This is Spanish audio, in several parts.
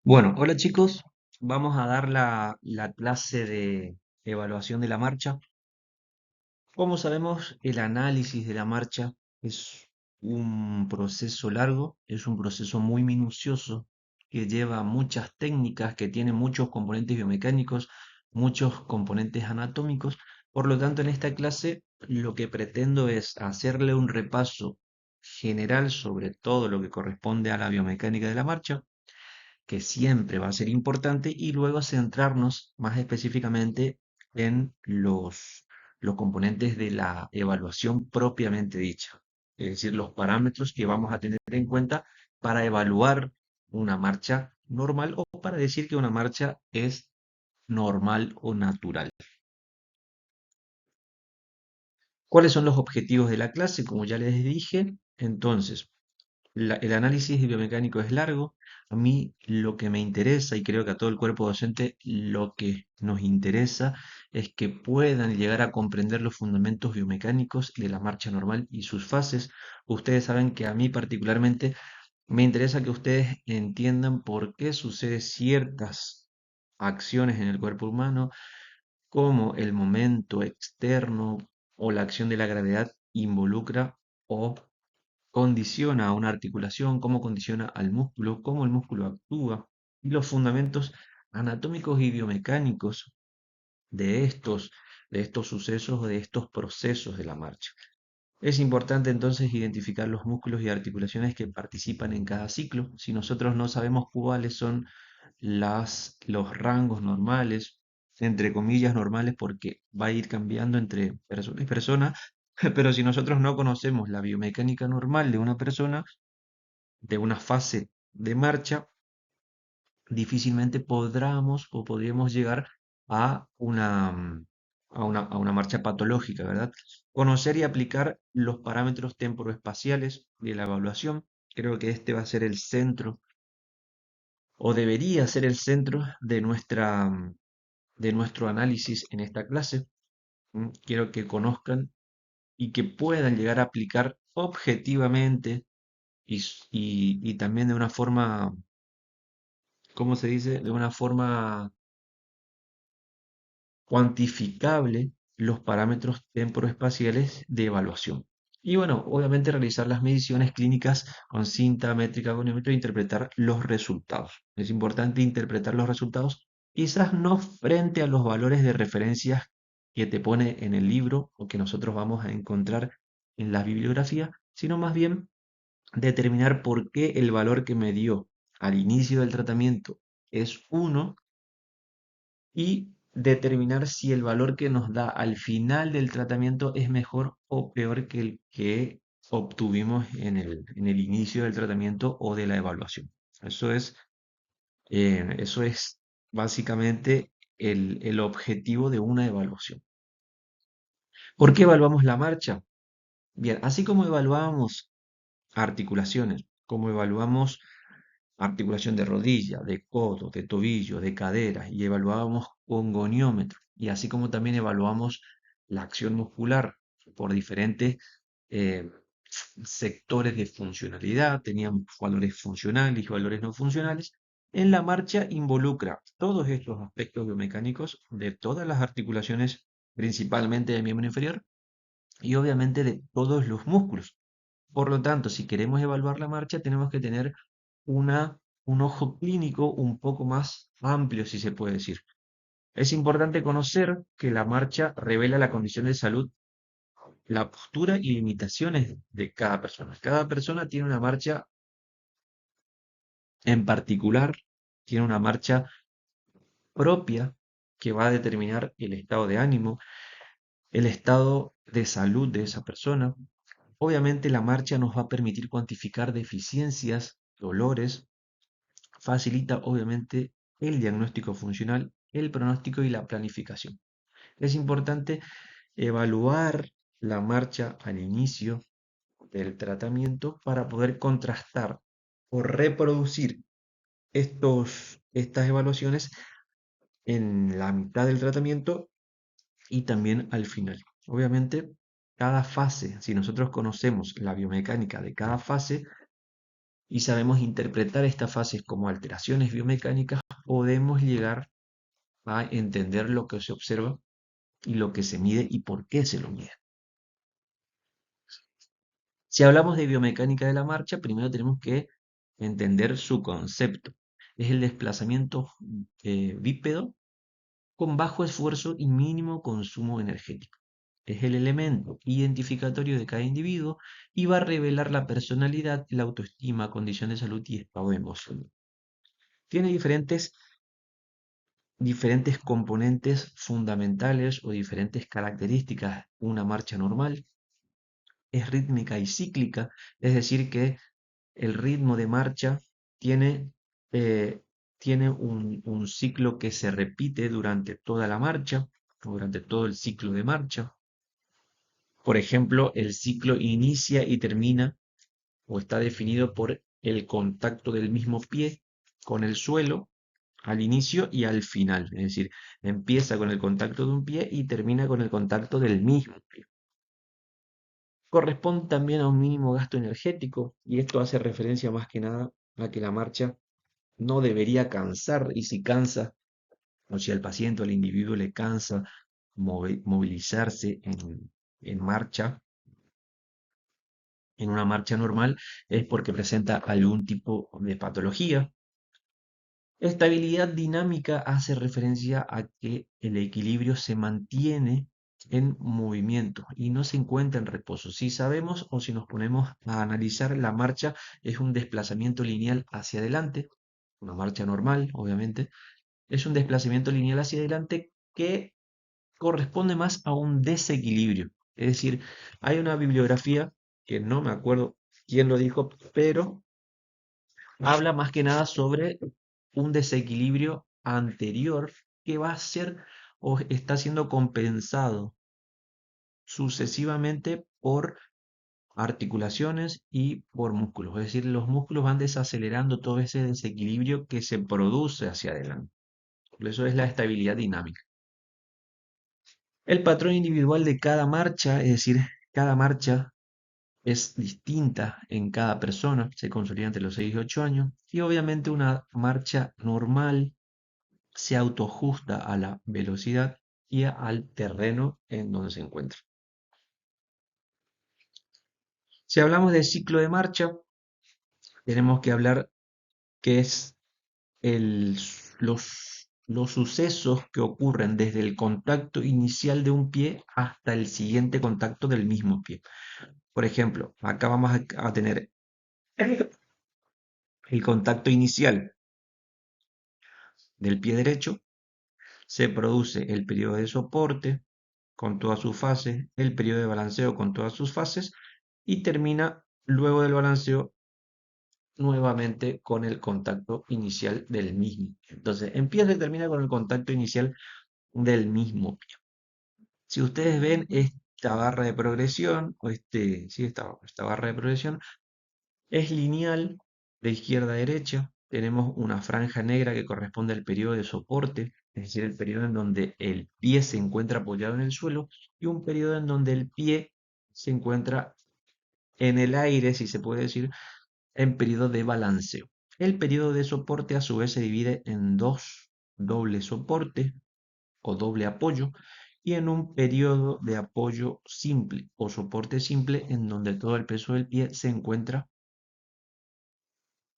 Bueno, hola chicos, vamos a dar la clase de evaluación de la marcha. Como sabemos, el análisis de la marcha es un proceso largo, es un proceso muy minucioso que lleva muchas técnicas, que tiene muchos componentes biomecánicos, muchos componentes anatómicos. Por lo tanto, en esta clase lo que pretendo es hacerle un repaso general sobre todo lo que corresponde a la biomecánica de la marcha, que siempre va a ser importante, y luego centrarnos más específicamente en los componentes de la evaluación propiamente dicha, es decir, los parámetros que vamos a tener en cuenta para evaluar una marcha normal o para decir que una marcha es normal o natural. ¿Cuáles son los objetivos de la clase? Como ya les dije, entonces, el análisis biomecánico es largo. A mí lo que me interesa, y creo que a todo el cuerpo docente lo que nos interesa, es que puedan llegar a comprender los fundamentos biomecánicos de la marcha normal y sus fases. Ustedes saben que a mí particularmente me interesa que ustedes entiendan por qué suceden ciertas acciones en el cuerpo humano, cómo el momento externo o la acción de la gravedad involucra o condiciona a una articulación, cómo condiciona al músculo, cómo el músculo actúa y los fundamentos anatómicos y biomecánicos de estos sucesos o de estos procesos de la marcha. Es importante entonces identificar los músculos y articulaciones que participan en cada ciclo. Si nosotros no sabemos cuáles son los rangos normales, entre comillas normales, porque va a ir cambiando entre persona y persona, pero si nosotros no conocemos la biomecánica normal de una persona, de una fase de marcha, difícilmente podremos o podríamos llegar a a una marcha patológica, ¿verdad? Conocer y aplicar los parámetros temporoespaciales de la evaluación. Creo que este va a ser el centro, o debería ser el centro de nuestro análisis en esta clase. Quiero que conozcan y que puedan llegar a aplicar objetivamente y también de una forma, ¿cómo se dice? De una forma cuantificable los parámetros temporoespaciales de evaluación. Y bueno, obviamente realizar las mediciones clínicas con cinta, métrica, gonómetro e interpretar los resultados. Es importante interpretar los resultados, quizás no frente a los valores de referencia que te pone en el libro o que nosotros vamos a encontrar en la bibliografía, sino más bien determinar por qué el valor que me dio al inicio del tratamiento es uno, y determinar si el valor que nos da al final del tratamiento es mejor o peor que el que obtuvimos en el inicio del tratamiento o de la evaluación. Eso es básicamente el objetivo de una evaluación. ¿Por qué evaluamos la marcha? Bien, así como evaluamos articulaciones, como evaluamos articulación de rodilla, de codo, de tobillo, de cadera, y evaluábamos con goniómetro, y así como también evaluamos la acción muscular por diferentes eh, sectores de funcionalidad, teníamos valores funcionales y valores no funcionales. En la marcha involucra todos estos aspectos biomecánicos de todas las articulaciones, principalmente del miembro inferior, y obviamente de todos los músculos. Por lo tanto, si queremos evaluar la marcha, tenemos que tener una, un ojo clínico un poco más amplio, si se puede decir. Es importante conocer que la marcha revela la condición de salud, la postura y limitaciones de cada persona. Cada persona tiene una marcha en particular, tiene una marcha propia que va a determinar el estado de ánimo, el estado de salud de esa persona. Obviamente la marcha nos va a permitir cuantificar deficiencias, dolores, facilita obviamente el diagnóstico funcional, el pronóstico y la planificación. Es importante evaluar la marcha al inicio del tratamiento para poder contrastar o reproducir estas evaluaciones en la mitad del tratamiento y también al final. Obviamente, cada fase, si nosotros conocemos la biomecánica de cada fase, y sabemos interpretar estas fases como alteraciones biomecánicas, podemos llegar a entender lo que se observa y lo que se mide y por qué se lo mide. Si hablamos de biomecánica de la marcha, primero tenemos que entender su concepto. Es el desplazamiento bípedo con bajo esfuerzo y mínimo consumo energético. Es el elemento identificatorio de cada individuo y va a revelar la personalidad, la autoestima, condición de salud y estado emocional. Tiene diferentes componentes fundamentales o diferentes características. Una marcha normal es rítmica y cíclica, es decir, que el ritmo de marcha tiene, eh, tiene un ciclo que se repite durante toda la marcha, o durante todo el ciclo de marcha. Por ejemplo, el ciclo inicia y termina o está definido por el contacto del mismo pie con el suelo al inicio y al final. Es decir, empieza con el contacto de un pie y termina con el contacto del mismo pie. Corresponde también a un mínimo gasto energético y esto hace referencia más que nada a que la marcha no debería cansar y si cansa o si al paciente o al individuo le cansa movilizarse en marcha, en una marcha normal, es porque presenta algún tipo de patología. Estabilidad dinámica hace referencia a que el equilibrio se mantiene en movimiento y no se encuentra en reposo. Si sabemos o si nos ponemos a analizar, la marcha es un desplazamiento lineal hacia adelante, una marcha normal, obviamente, es un desplazamiento lineal hacia adelante que corresponde más a un desequilibrio. Es decir, hay una bibliografía que no me acuerdo quién lo dijo, pero habla más que nada sobre un desequilibrio anterior que va a ser o está siendo compensado sucesivamente por articulaciones y por músculos. Es decir, los músculos van desacelerando todo ese desequilibrio que se produce hacia adelante. Por eso es la estabilidad dinámica. El patrón individual de cada marcha, es decir, cada marcha es distinta en cada persona, se consolida entre los 6 y 8 años, y obviamente una marcha normal se autoajusta a la velocidad y al terreno en donde se encuentra. Si hablamos de ciclo de marcha, tenemos que hablar que es los sucesos que ocurren desde el contacto inicial de un pie hasta el siguiente contacto del mismo pie. Por ejemplo, acá vamos a tener el contacto inicial del pie derecho, se produce el periodo de soporte con todas sus fases, el periodo de balanceo con todas sus fases y termina luego del balanceo nuevamente con el contacto inicial del mismo. Entonces, empieza y termina con el contacto inicial del mismo pie. Si ustedes ven esta barra de progresión, o sí, esta barra de progresión, es lineal de izquierda a derecha. Tenemos una franja negra que corresponde al periodo de soporte, es decir, el periodo en donde el pie se encuentra apoyado en el suelo, y un periodo en donde el pie se encuentra en el aire, si se puede decir, en periodo de balanceo. El periodo de soporte a su vez se divide en dos: doble soporte o doble apoyo y en un periodo de apoyo simple o soporte simple en donde todo el peso del pie se encuentra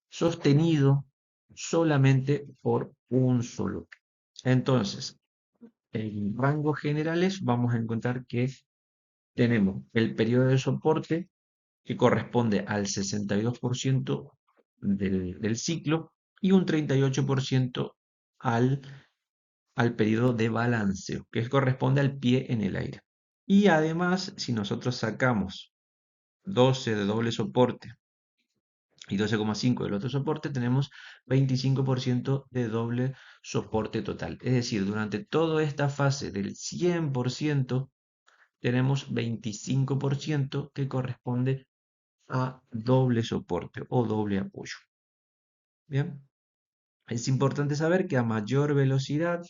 sostenido solamente por un solo pie. Entonces, en rangos generales vamos a encontrar que tenemos el periodo de soporte que corresponde al 62% del ciclo y un 38% al, al periodo de balanceo, que corresponde al pie en el aire. Y además, si nosotros sacamos 12 de doble soporte y 12,5 del otro soporte, tenemos 25% de doble soporte total. Es decir, durante toda esta fase del 100%, tenemos 25% que corresponde a doble soporte o doble apoyo. Bien, es importante saber que a mayor velocidad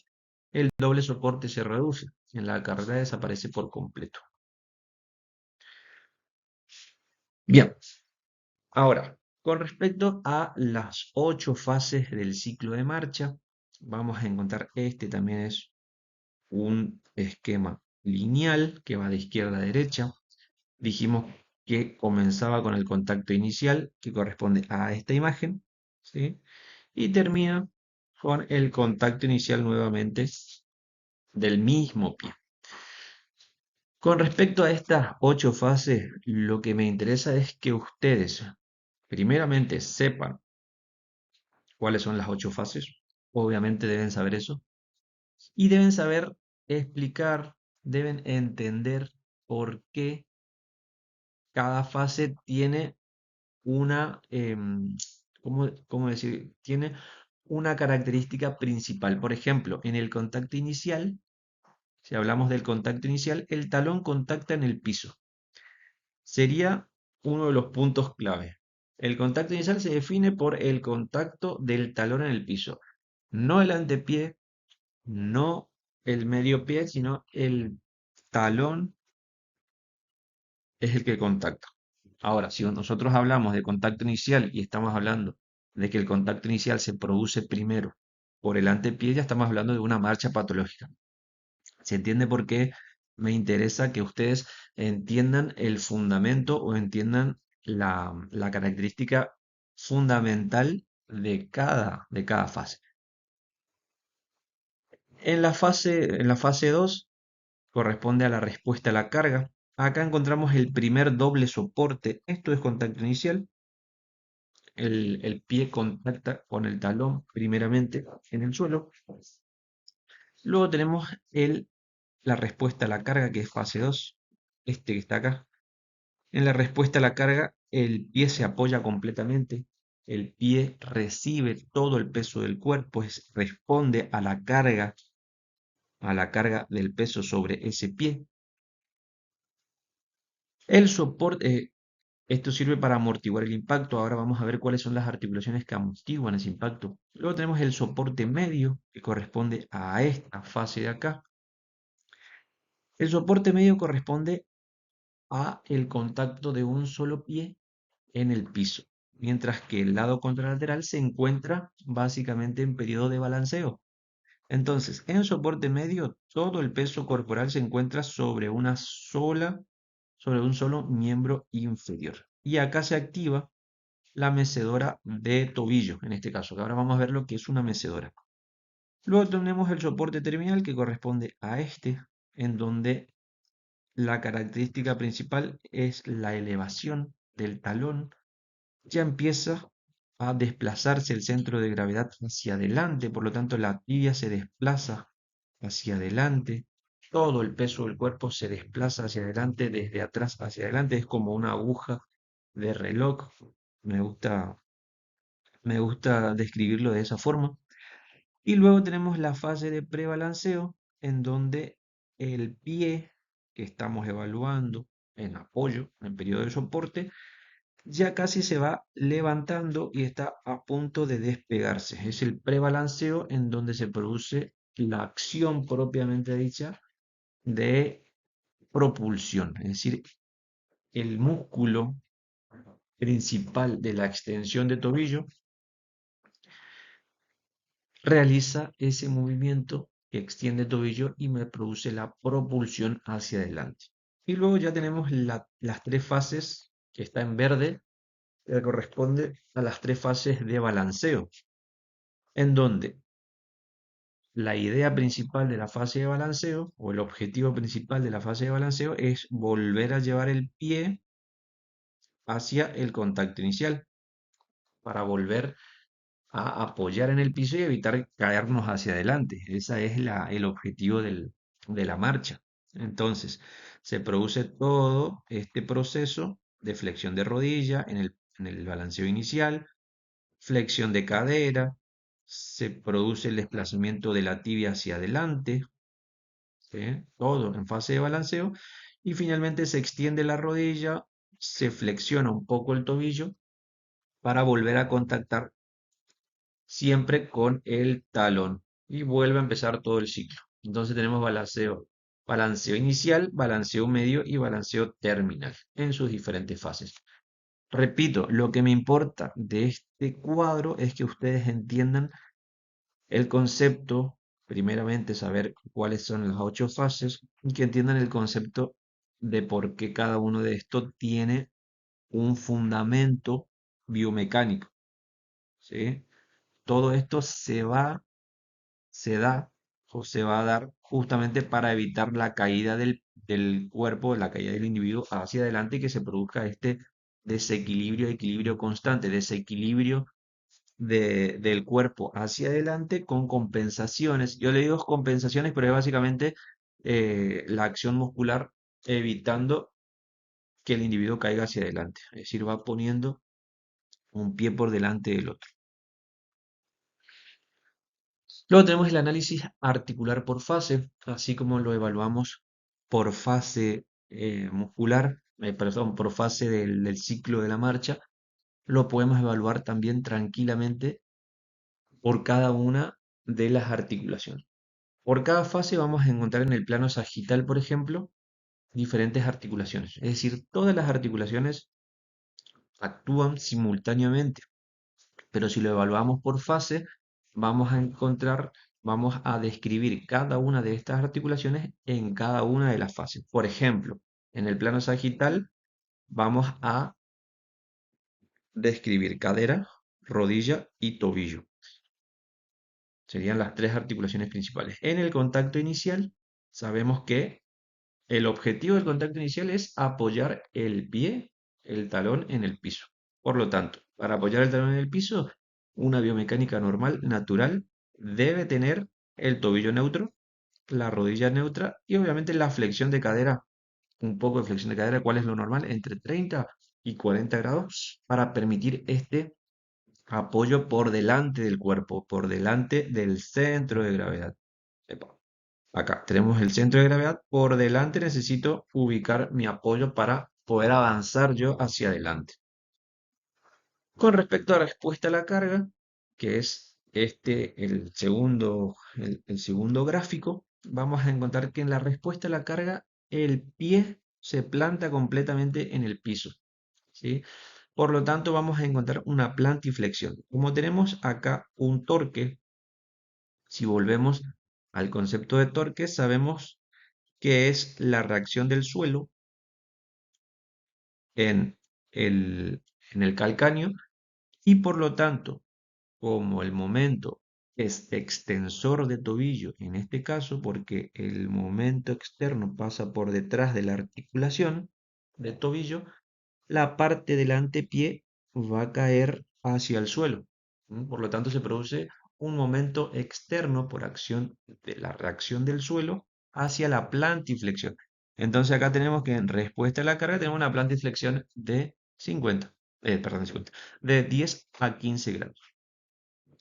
el doble soporte se reduce, en la carrera desaparece por completo. Bien, ahora, Con respecto a las 8 fases del ciclo de marcha, vamos a encontrar este también es un esquema lineal que va de izquierda a derecha. Dijimos que comenzaba con el contacto inicial, que corresponde a esta imagen, ¿sí? Y termina con el contacto inicial nuevamente del mismo pie. Con respecto a estas 8 fases, lo que me interesa es que ustedes primeramente sepan cuáles son las 8 fases. Obviamente deben saber eso. Y deben saber explicar, deben entender por qué cada fase tiene una, ¿cómo decir? Tiene una característica principal. Por ejemplo, en el contacto inicial, si hablamos del contacto inicial, el talón contacta en el piso. Sería uno de los puntos clave. El contacto inicial se define por el contacto del talón en el piso. No el antepié, no el medio pie, sino el talón es el que contacta. Ahora, si nosotros hablamos de contacto inicial y estamos hablando de que el contacto inicial se produce primero por el antepié, ya estamos hablando de una marcha patológica. ¿Se entiende por qué me interesa que ustedes entiendan el fundamento o entiendan la característica fundamental de cada fase? En la fase 2 corresponde a la respuesta a la carga. Acá encontramos el primer doble soporte. Esto es contacto inicial. El pie contacta con el talón primeramente en el suelo. Luego tenemos la respuesta a la carga, que es fase 2, este que está acá. En la respuesta a la carga, el pie se apoya completamente, el pie recibe todo el peso del cuerpo, responde a la carga del peso sobre ese pie. El soporte, esto sirve para amortiguar el impacto. Ahora vamos a ver cuáles son las articulaciones que amortiguan ese impacto. Luego tenemos el soporte medio, que corresponde a esta fase de acá. El soporte medio corresponde a el contacto de un solo pie en el piso, mientras que el lado contralateral se encuentra básicamente en periodo de balanceo. Entonces, en soporte medio, todo el peso corporal se encuentra sobre un solo miembro inferior. Y acá se activa la mecedora de tobillo, en este caso, que ahora vamos a ver lo que es una mecedora. Luego tenemos el soporte terminal que corresponde a este, en donde la característica principal es la elevación del talón. Ya empieza a desplazarse el centro de gravedad hacia adelante, por lo tanto la tibia se desplaza hacia adelante, todo el peso del cuerpo se desplaza hacia adelante, desde atrás hacia adelante, es como una aguja de reloj. Me gusta, me gusta describirlo de esa forma. Y luego tenemos la fase de prebalanceo, en donde el pie que estamos evaluando en apoyo, en periodo de soporte, ya casi se va levantando y está a punto de despegarse. Es el prebalanceo en donde se produce la acción propiamente dicha de propulsión, es decir, el músculo principal de la extensión de tobillo realiza ese movimiento que extiende tobillo y me produce la propulsión hacia adelante. Y luego ya tenemos las 3 fases que está en verde, que corresponde a las 3 fases de balanceo, en donde la idea principal de la fase de balanceo o el objetivo principal de la fase de balanceo es volver a llevar el pie hacia el contacto inicial para volver a apoyar en el piso y evitar caernos hacia adelante. Ese es el objetivo de la marcha. Entonces, se produce todo este proceso de flexión de rodilla en el balanceo inicial, flexión de cadera, se produce el desplazamiento de la tibia hacia adelante, ¿sí? Todo en fase de balanceo, y finalmente se extiende la rodilla, se flexiona un poco el tobillo para volver a contactar siempre con el talón y vuelve a empezar todo el ciclo. Entonces tenemos balanceo inicial, balanceo medio y balanceo terminal en sus diferentes fases. Repito, lo que me importa de este cuadro es que ustedes entiendan el concepto, primeramente saber cuáles son las 8 fases y que entiendan el concepto de por qué cada uno de estos tiene un fundamento biomecánico, ¿sí? Todo esto se da o se va a dar justamente para evitar la caída del cuerpo, la caída del individuo hacia adelante y que se produzca este desequilibrio, equilibrio constante, desequilibrio del cuerpo hacia adelante con compensaciones. Yo le digo compensaciones, pero es básicamente la acción muscular evitando que el individuo caiga hacia adelante. Es decir, va poniendo un pie por delante del otro. Luego tenemos el análisis articular por fase, así como lo evaluamos por fase muscular, perdón, por fase del ciclo de la marcha, lo podemos evaluar también tranquilamente por cada una de las articulaciones. Por cada fase vamos a encontrar en el plano sagital, por ejemplo, diferentes articulaciones. Es decir, todas las articulaciones actúan simultáneamente, pero si lo evaluamos por fase, vamos a encontrar, vamos a describir cada una de estas articulaciones en cada una de las fases. Por ejemplo, en el plano sagital vamos a describir cadera, rodilla y tobillo. Serían las 3 articulaciones principales. En el contacto inicial, sabemos que el objetivo del contacto inicial es apoyar el pie, el talón en el piso. Por lo tanto, para apoyar el talón en el piso, una biomecánica normal, natural, debe tener el tobillo neutro, la rodilla neutra y obviamente la flexión de cadera, un poco de flexión de cadera, ¿cuál es lo normal? Entre 30 y 40 grados para permitir este apoyo por delante del cuerpo, por delante del centro de gravedad. Epa. Acá tenemos el centro de gravedad. Por delante necesito ubicar mi apoyo para poder avanzar yo hacia adelante. Con respecto a respuesta a la carga, que es el segundo gráfico, vamos a encontrar que en la respuesta a la carga el pie se planta completamente en el piso, ¿sí? Por lo tanto, vamos a encontrar una plantiflexión. Como tenemos acá un torque, si volvemos al concepto de torque, sabemos que es la reacción del suelo en el, en el calcáneo y por lo tanto, como el momento es extensor de tobillo, en este caso, porque el momento externo pasa por detrás de la articulación de tobillo, la parte del antepié va a caer hacia el suelo. Por lo tanto, se produce un momento externo por acción de la reacción del suelo hacia la plantiflexión. Entonces acá tenemos que en respuesta a la carga tenemos una plantiflexión de 50, perdón, 50, de 10 a 15 grados.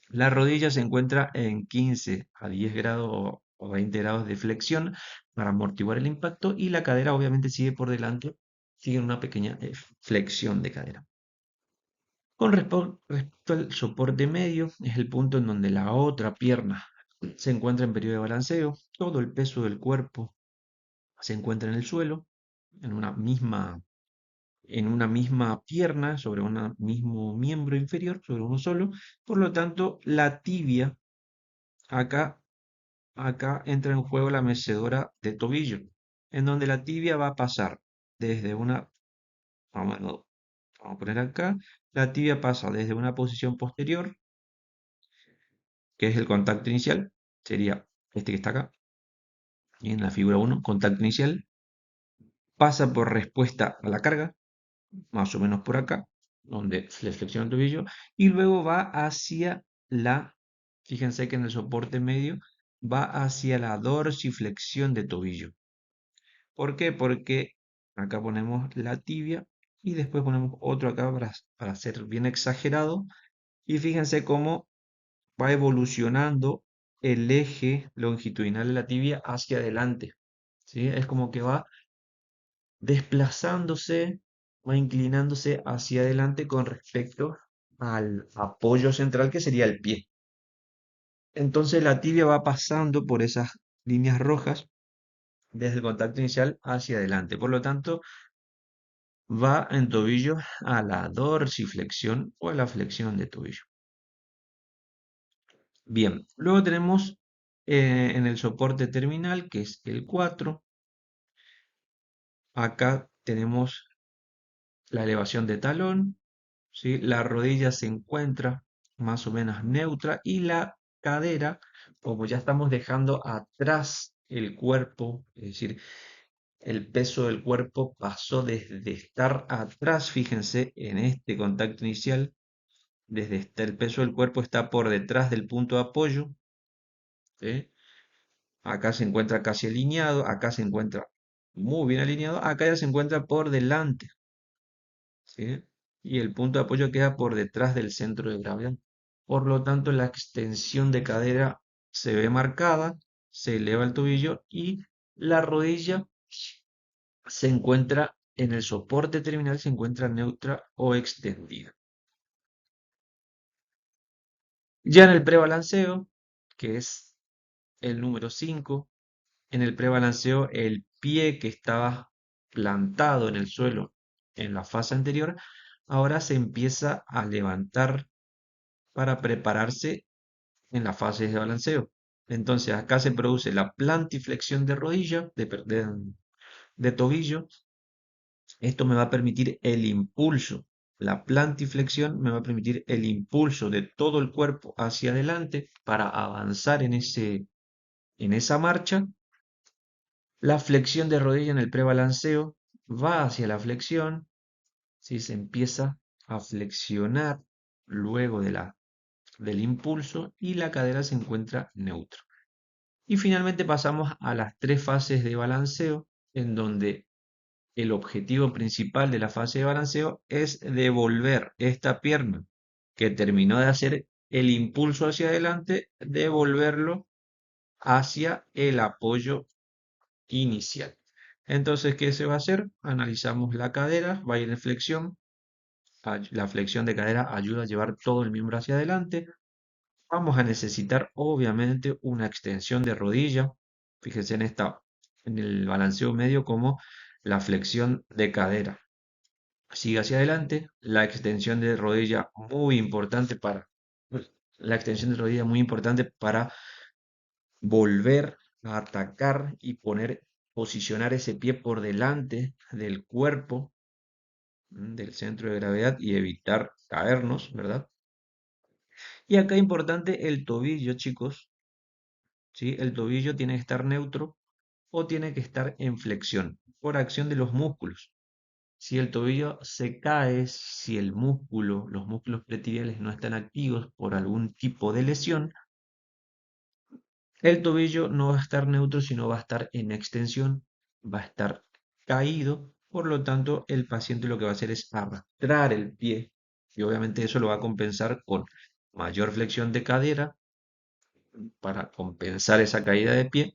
La rodilla se encuentra en 15 a 10 grados o 20 grados de flexión para amortiguar el impacto y la cadera obviamente sigue por delante, sigue en una pequeña flexión de cadera. Con respecto al soporte medio, es el punto en donde la otra pierna se encuentra en periodo de balanceo, todo el peso del cuerpo se encuentra en el suelo, en una misma pierna, sobre un mismo miembro inferior, sobre uno solo. Por lo tanto, la tibia, acá, acá entra en juego la mecedora de tobillo, en donde la tibia va a pasar desde una, vamos, vamos a poner acá, la tibia pasa desde una posición posterior, que es el contacto inicial, sería este que está acá, y en la figura 1, contacto inicial, pasa por respuesta a la carga, más o menos por acá, donde se flexiona el tobillo, y luego va hacia fíjense que en el soporte medio, va hacia la dorsiflexión de tobillo. ¿Por qué? Porque acá ponemos la tibia y después ponemos otro acá para ser bien exagerado, y fíjense cómo va evolucionando el eje longitudinal de la tibia hacia adelante, ¿sí? Es como que va desplazándose, va inclinándose hacia adelante con respecto al apoyo central que sería el pie. Entonces la tibia va pasando por esas líneas rojas desde el contacto inicial hacia adelante. Por lo tanto, va en tobillo a la dorsiflexión o a la flexión de tobillo. Bien, luego tenemos en el soporte terminal, que es el 4. Acá tenemos la elevación de talón, ¿sí? La rodilla se encuentra más o menos neutra y la cadera, como ya estamos dejando atrás el cuerpo, es decir, el peso del cuerpo pasó desde estar atrás, fíjense, en este contacto inicial, el peso del cuerpo está por detrás del punto de apoyo, ¿sí? Acá se encuentra casi alineado, acá se encuentra muy bien alineado, acá ya se encuentra por delante, ¿sí? Y el punto de apoyo queda por detrás del centro de gravedad. Por lo tanto, la extensión de cadera se ve marcada, se eleva el tobillo y la rodilla se encuentra en el soporte terminal, se encuentra neutra o extendida. Ya en el prebalanceo, que es el número 5, en el prebalanceo el pie que estaba plantado en el suelo en la fase anterior, ahora se empieza a levantar para prepararse en la fase de balanceo. Entonces acá se produce la plantiflexión de rodilla, de tobillo. Esto me va a permitir el impulso. La plantiflexión me va a permitir el impulso de todo el cuerpo hacia adelante para avanzar en esa marcha. La flexión de rodilla en el prebalanceo va hacia la flexión, si se empieza a flexionar luego del impulso y la cadera se encuentra neutra. Y finalmente pasamos a las tres fases de balanceo, en donde el objetivo principal de la fase de balanceo es devolver esta pierna que terminó de hacer el impulso hacia adelante, devolverlo hacia el apoyo inicial. Entonces, ¿qué se va a hacer? Analizamos la cadera, va a ir en flexión. La flexión de cadera ayuda a llevar todo el miembro hacia adelante. Vamos a necesitar, obviamente, una extensión de rodilla. Fíjense en el balanceo medio, como la flexión de cadera sigue hacia adelante. La extensión de rodilla muy importante la extensión de rodilla muy importante para volver a atacar y posicionar ese pie por delante del cuerpo, del centro de gravedad y evitar caernos, ¿verdad? Y acá importante el tobillo, chicos, ¿sí? El tobillo tiene que estar neutro o tiene que estar en flexión por acción de los músculos. Si el tobillo se cae, si los músculos pretilieres no están activos por algún tipo de lesión, el tobillo no va a estar neutro, sino va a estar en extensión, va a estar caído. Por lo tanto, el paciente lo que va a hacer es arrastrar el pie y obviamente eso lo va a compensar con mayor flexión de cadera para compensar esa caída de pie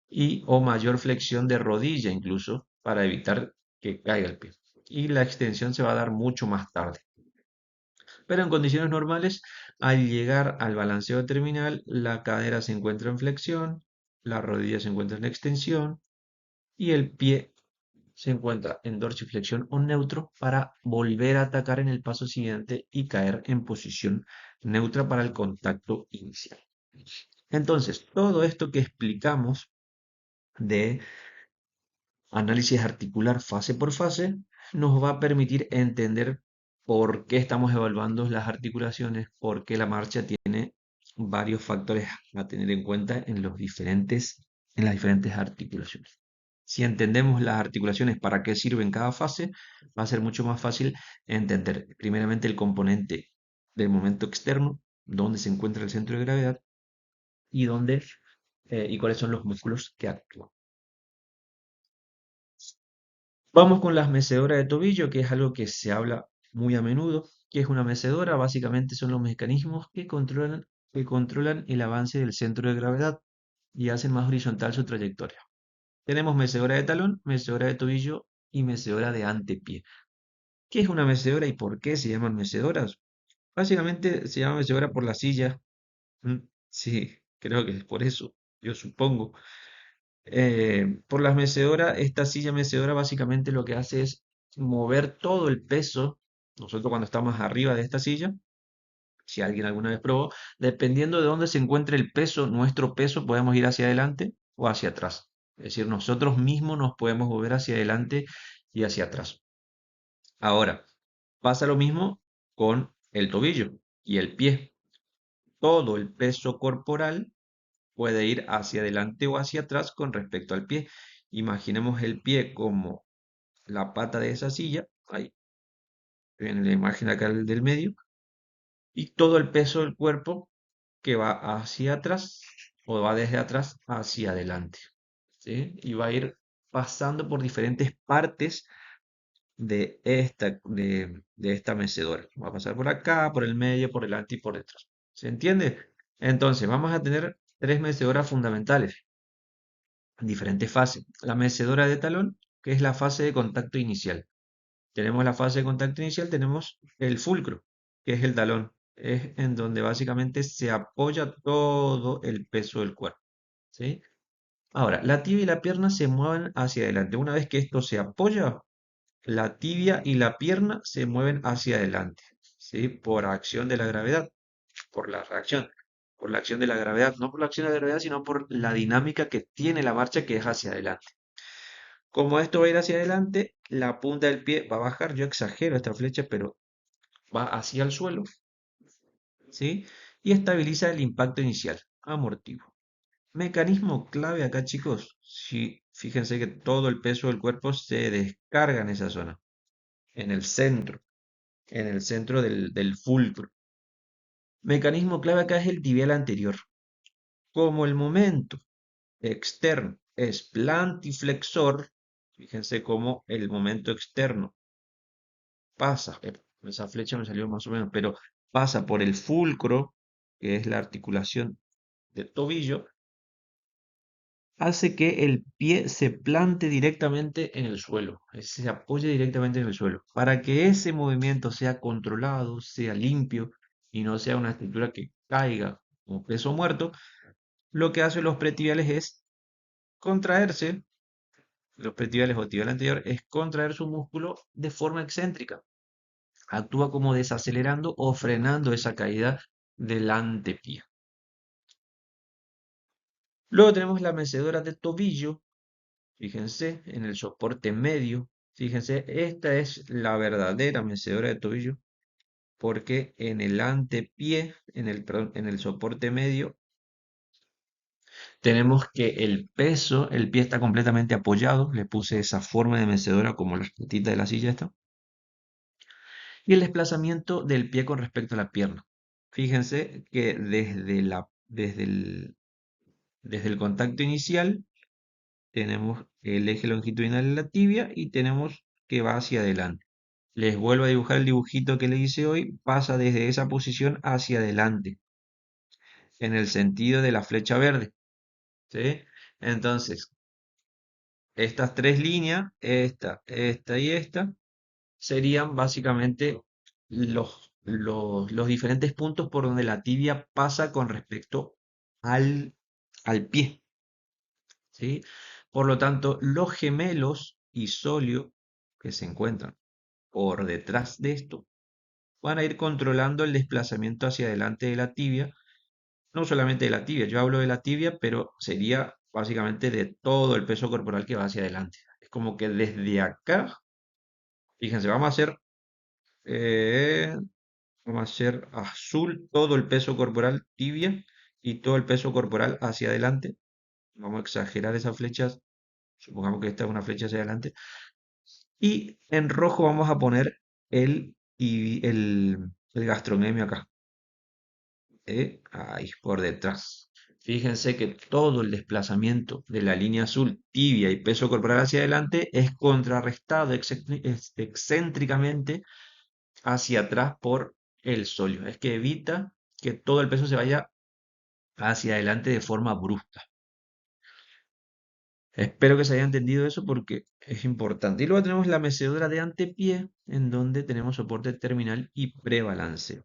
y o mayor flexión de rodilla incluso para evitar que caiga el pie. Y la extensión se va a dar mucho más tarde. Pero en condiciones normales, al llegar al balanceo terminal, la cadera se encuentra en flexión, la rodilla se encuentra en extensión y el pie se encuentra en dorsiflexión o neutro para volver a atacar en el paso siguiente y caer en posición neutra para el contacto inicial. Entonces, todo esto que explicamos de análisis articular fase por fase nos va a permitir entender por qué estamos evaluando las articulaciones, por qué la marcha tiene varios factores a tener en cuenta en las diferentes articulaciones. Si entendemos las articulaciones, para qué sirven cada fase, va a ser mucho más fácil entender primeramente el componente del momento externo, dónde se encuentra el centro de gravedad y y cuáles son los músculos que actúan. Vamos con las mecedoras de tobillo, que es algo que se habla muy a menudo. ¿Qué es una mecedora? Básicamente son los mecanismos que controlan el avance del centro de gravedad y hacen más horizontal su trayectoria. Tenemos mecedora de talón, mecedora de tobillo y mecedora de antepié. ¿Qué es una mecedora y por qué se llaman mecedoras? Básicamente se llama mecedora por la silla. Mm, Sí, creo que es por eso, yo supongo. Por las mecedoras, esta silla mecedora básicamente lo que hace es mover todo el peso. Nosotros cuando estamos arriba de esta silla, si alguien alguna vez probó, dependiendo de dónde se encuentre el peso, nuestro peso, podemos ir hacia adelante o hacia atrás. Es decir, nosotros mismos nos podemos mover hacia adelante y hacia atrás. Ahora, pasa lo mismo con el tobillo y el pie. Todo el peso corporal puede ir hacia adelante o hacia atrás con respecto al pie. Imaginemos el pie como la pata de esa silla, ahí en la imagen acá del medio, y todo el peso del cuerpo que va hacia atrás o va desde atrás hacia adelante, ¿sí? Y va a ir pasando por diferentes partes de esta mecedora. Va a pasar por acá, por el medio, por delante y por detrás. ¿Se entiende? Entonces, vamos a tener tres mecedoras fundamentales en diferentes fases. La mecedora de talón, que es la fase de contacto inicial. Tenemos la fase de contacto inicial, tenemos el fulcro, que es el talón. Es en donde básicamente se apoya todo el peso del cuerpo, ¿sí? Ahora, la tibia y la pierna se mueven hacia adelante. Una vez que esto se apoya, la tibia y la pierna se mueven hacia adelante, ¿sí? Por acción de la gravedad, por la reacción, por la acción de la gravedad, no por la acción de la gravedad, sino por la dinámica que tiene la marcha que es hacia adelante. Como esto va a ir hacia adelante, la punta del pie va a bajar. Yo exagero esta flecha, pero va hacia el suelo, ¿sí? Y estabiliza el impacto inicial, amortigua. Mecanismo clave acá, chicos. Si, fíjense que todo el peso del cuerpo se descarga en esa zona, en en el centro del fulcro. Mecanismo clave acá es el tibial anterior. Como el momento externo es plantiflexor, fíjense cómo el momento externo pasa, esa flecha me salió más o menos, pero pasa por el fulcro, que es la articulación del tobillo, hace que el pie se plante directamente en el suelo, se apoye directamente en el suelo. Para que ese movimiento sea controlado, sea limpio y no sea una estructura que caiga como peso muerto, lo que hacen los pretibiales es contraerse, los pretibiales o tibial anterior, es contraer su músculo de forma excéntrica. Actúa como desacelerando o frenando esa caída del antepié. Luego tenemos la mecedora de tobillo. Fíjense en el soporte medio. Fíjense, esta es la verdadera mecedora de tobillo porque en el antepié, perdón, en el soporte medio, tenemos que el pie está completamente apoyado. Le puse esa forma de mecedora como la patita de la silla esta. Y el desplazamiento del pie con respecto a la pierna. Fíjense que desde el contacto inicial tenemos el eje longitudinal en la tibia y tenemos que va hacia adelante. Les vuelvo a dibujar el dibujito que le hice hoy, pasa desde esa posición hacia adelante, en el sentido de la flecha verde, ¿sí? Entonces, estas tres líneas, esta y esta, serían básicamente los diferentes puntos por donde la tibia pasa con respecto al, al pie, ¿sí? Por lo tanto, los gemelos y sóleo que se encuentran por detrás de esto van a ir controlando el desplazamiento hacia adelante de la tibia, no solamente de la tibia, yo hablo de la tibia, pero sería básicamente de todo el peso corporal que va hacia adelante. Es como que desde acá, fíjense, eh, vamos a hacer azul todo el peso corporal tibia y todo el peso corporal hacia adelante. Vamos a exagerar esas flechas, supongamos que esta es una flecha hacia adelante. Y en rojo vamos a poner el gastrocnemio acá, ahí por detrás. Fíjense que todo el desplazamiento de la línea azul, tibia y peso corporal hacia adelante es contrarrestado excéntricamente hacia atrás por el sóleo. Es que evita que todo el peso se vaya hacia adelante de forma brusca. Espero que se haya entendido eso porque es importante. Y luego tenemos la mecedora de antepié, en donde tenemos soporte terminal y prebalanceo.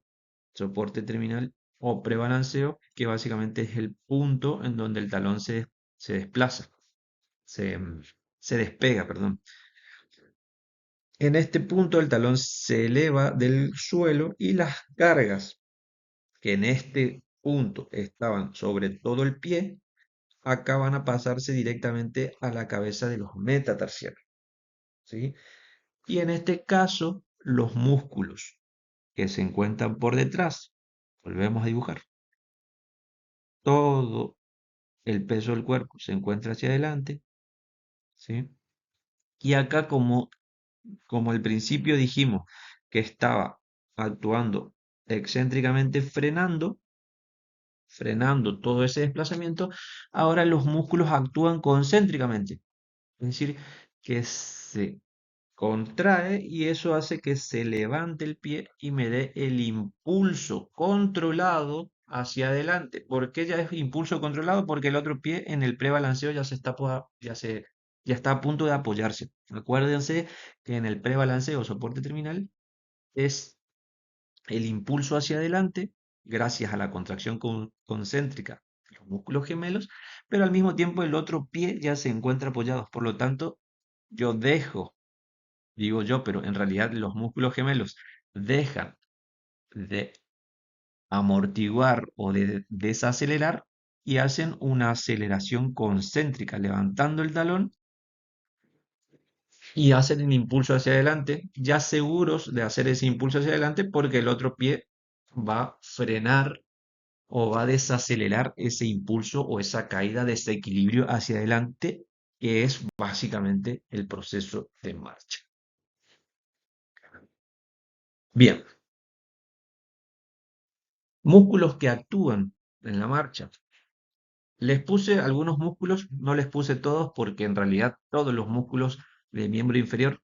Soporte terminal o prebalanceo, que básicamente es el punto en donde el talón se desplaza, se, se despega, perdón. En este punto el talón se eleva del suelo y las cargas que en este punto estaban sobre todo el pie, acá van a pasarse directamente a la cabeza de los metatarsianos, ¿sí? Y en este caso, los músculos que se encuentran por detrás, volvemos a dibujar, todo el peso del cuerpo se encuentra hacia adelante, ¿sí? Y acá como al principio dijimos que estaba actuando excéntricamente frenando todo ese desplazamiento, ahora los músculos actúan concéntricamente, es decir, que se contrae y eso hace que se levante el pie y me dé el impulso controlado hacia adelante. ¿Por qué ya es impulso controlado? Porque el otro pie en el prebalanceo ya se está, ya está a punto de apoyarse. Acuérdense que en el prebalanceo soporte terminal es el impulso hacia adelante gracias a la contracción concéntrica de los músculos gemelos, pero al mismo tiempo el otro pie ya se encuentra apoyado. Por lo tanto, yo dejo, digo yo, pero en realidad los músculos gemelos dejan de amortiguar o de desacelerar y hacen una aceleración concéntrica, levantando el talón y hacen el impulso hacia adelante, ya seguros de hacer ese impulso hacia adelante porque el otro pie va a frenar o va a desacelerar ese impulso o esa caída de ese equilibrio hacia adelante, que es básicamente el proceso de marcha. Bien, músculos que actúan en la marcha. Les puse algunos músculos, no les puse todos porque en realidad todos los músculos del miembro inferior,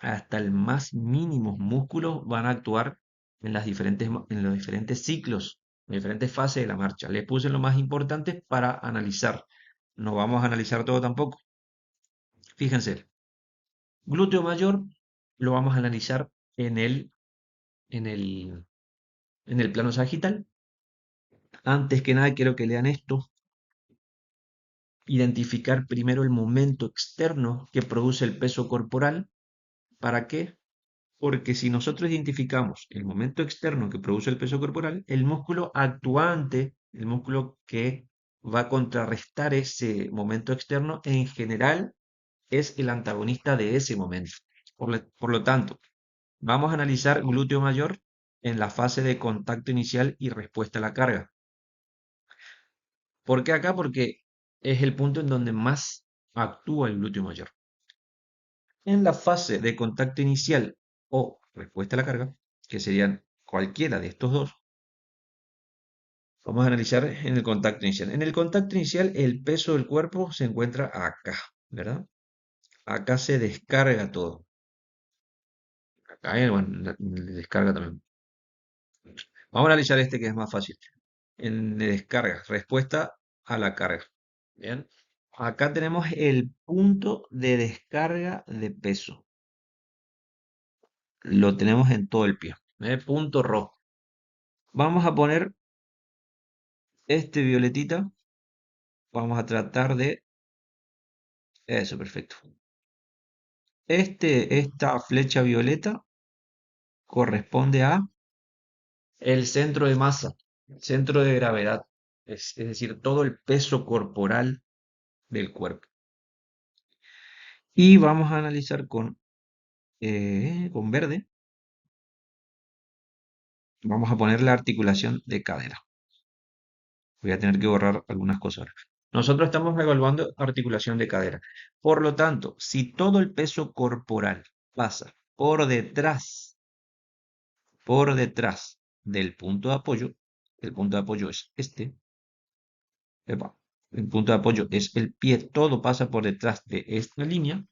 hasta el más mínimo músculo, van a actuar en en los diferentes ciclos, en diferentes fases de la marcha. Les puse lo más importante para analizar. No vamos a analizar todo tampoco. Fíjense, glúteo mayor lo vamos a analizar en el, en el plano sagital. Antes que nada quiero que lean esto. Identificar primero el momento externo que produce el peso corporal. ¿Para qué? Porque si nosotros identificamos el momento externo que produce el peso corporal, el músculo actuante, el músculo que va a contrarrestar ese momento externo, en general es el antagonista de ese momento. Por lo tanto, vamos a analizar glúteo mayor en la fase de contacto inicial y respuesta a la carga. ¿Por qué acá? Porque es el punto en donde más actúa el glúteo mayor. En la fase de contacto inicial o respuesta a la carga, que serían cualquiera de estos dos, vamos a analizar en el contacto inicial. En el contacto inicial, el peso del cuerpo se encuentra acá, ¿verdad? Acá se descarga todo. Acá, bueno, descarga también. Vamos a analizar este que es más fácil. En descarga, respuesta a la carga. Bien. Acá tenemos el punto de descarga de peso. Lo tenemos en todo el pie. Punto rojo. Vamos a poner este violetita. Vamos a tratar de... Eso, perfecto. Esta flecha violeta corresponde a el centro de masa, centro de gravedad. Es decir, todo el peso corporal del cuerpo. Y vamos a analizar con verde. Vamos a poner la articulación de cadera. Voy a tener que borrar algunas cosas ahora. Nosotros estamos evaluando articulación de cadera. Por lo tanto, si todo el peso corporal pasa por detrás del punto de apoyo, el punto de apoyo es este, epa, el punto de apoyo es el pie, todo pasa por detrás de esta línea,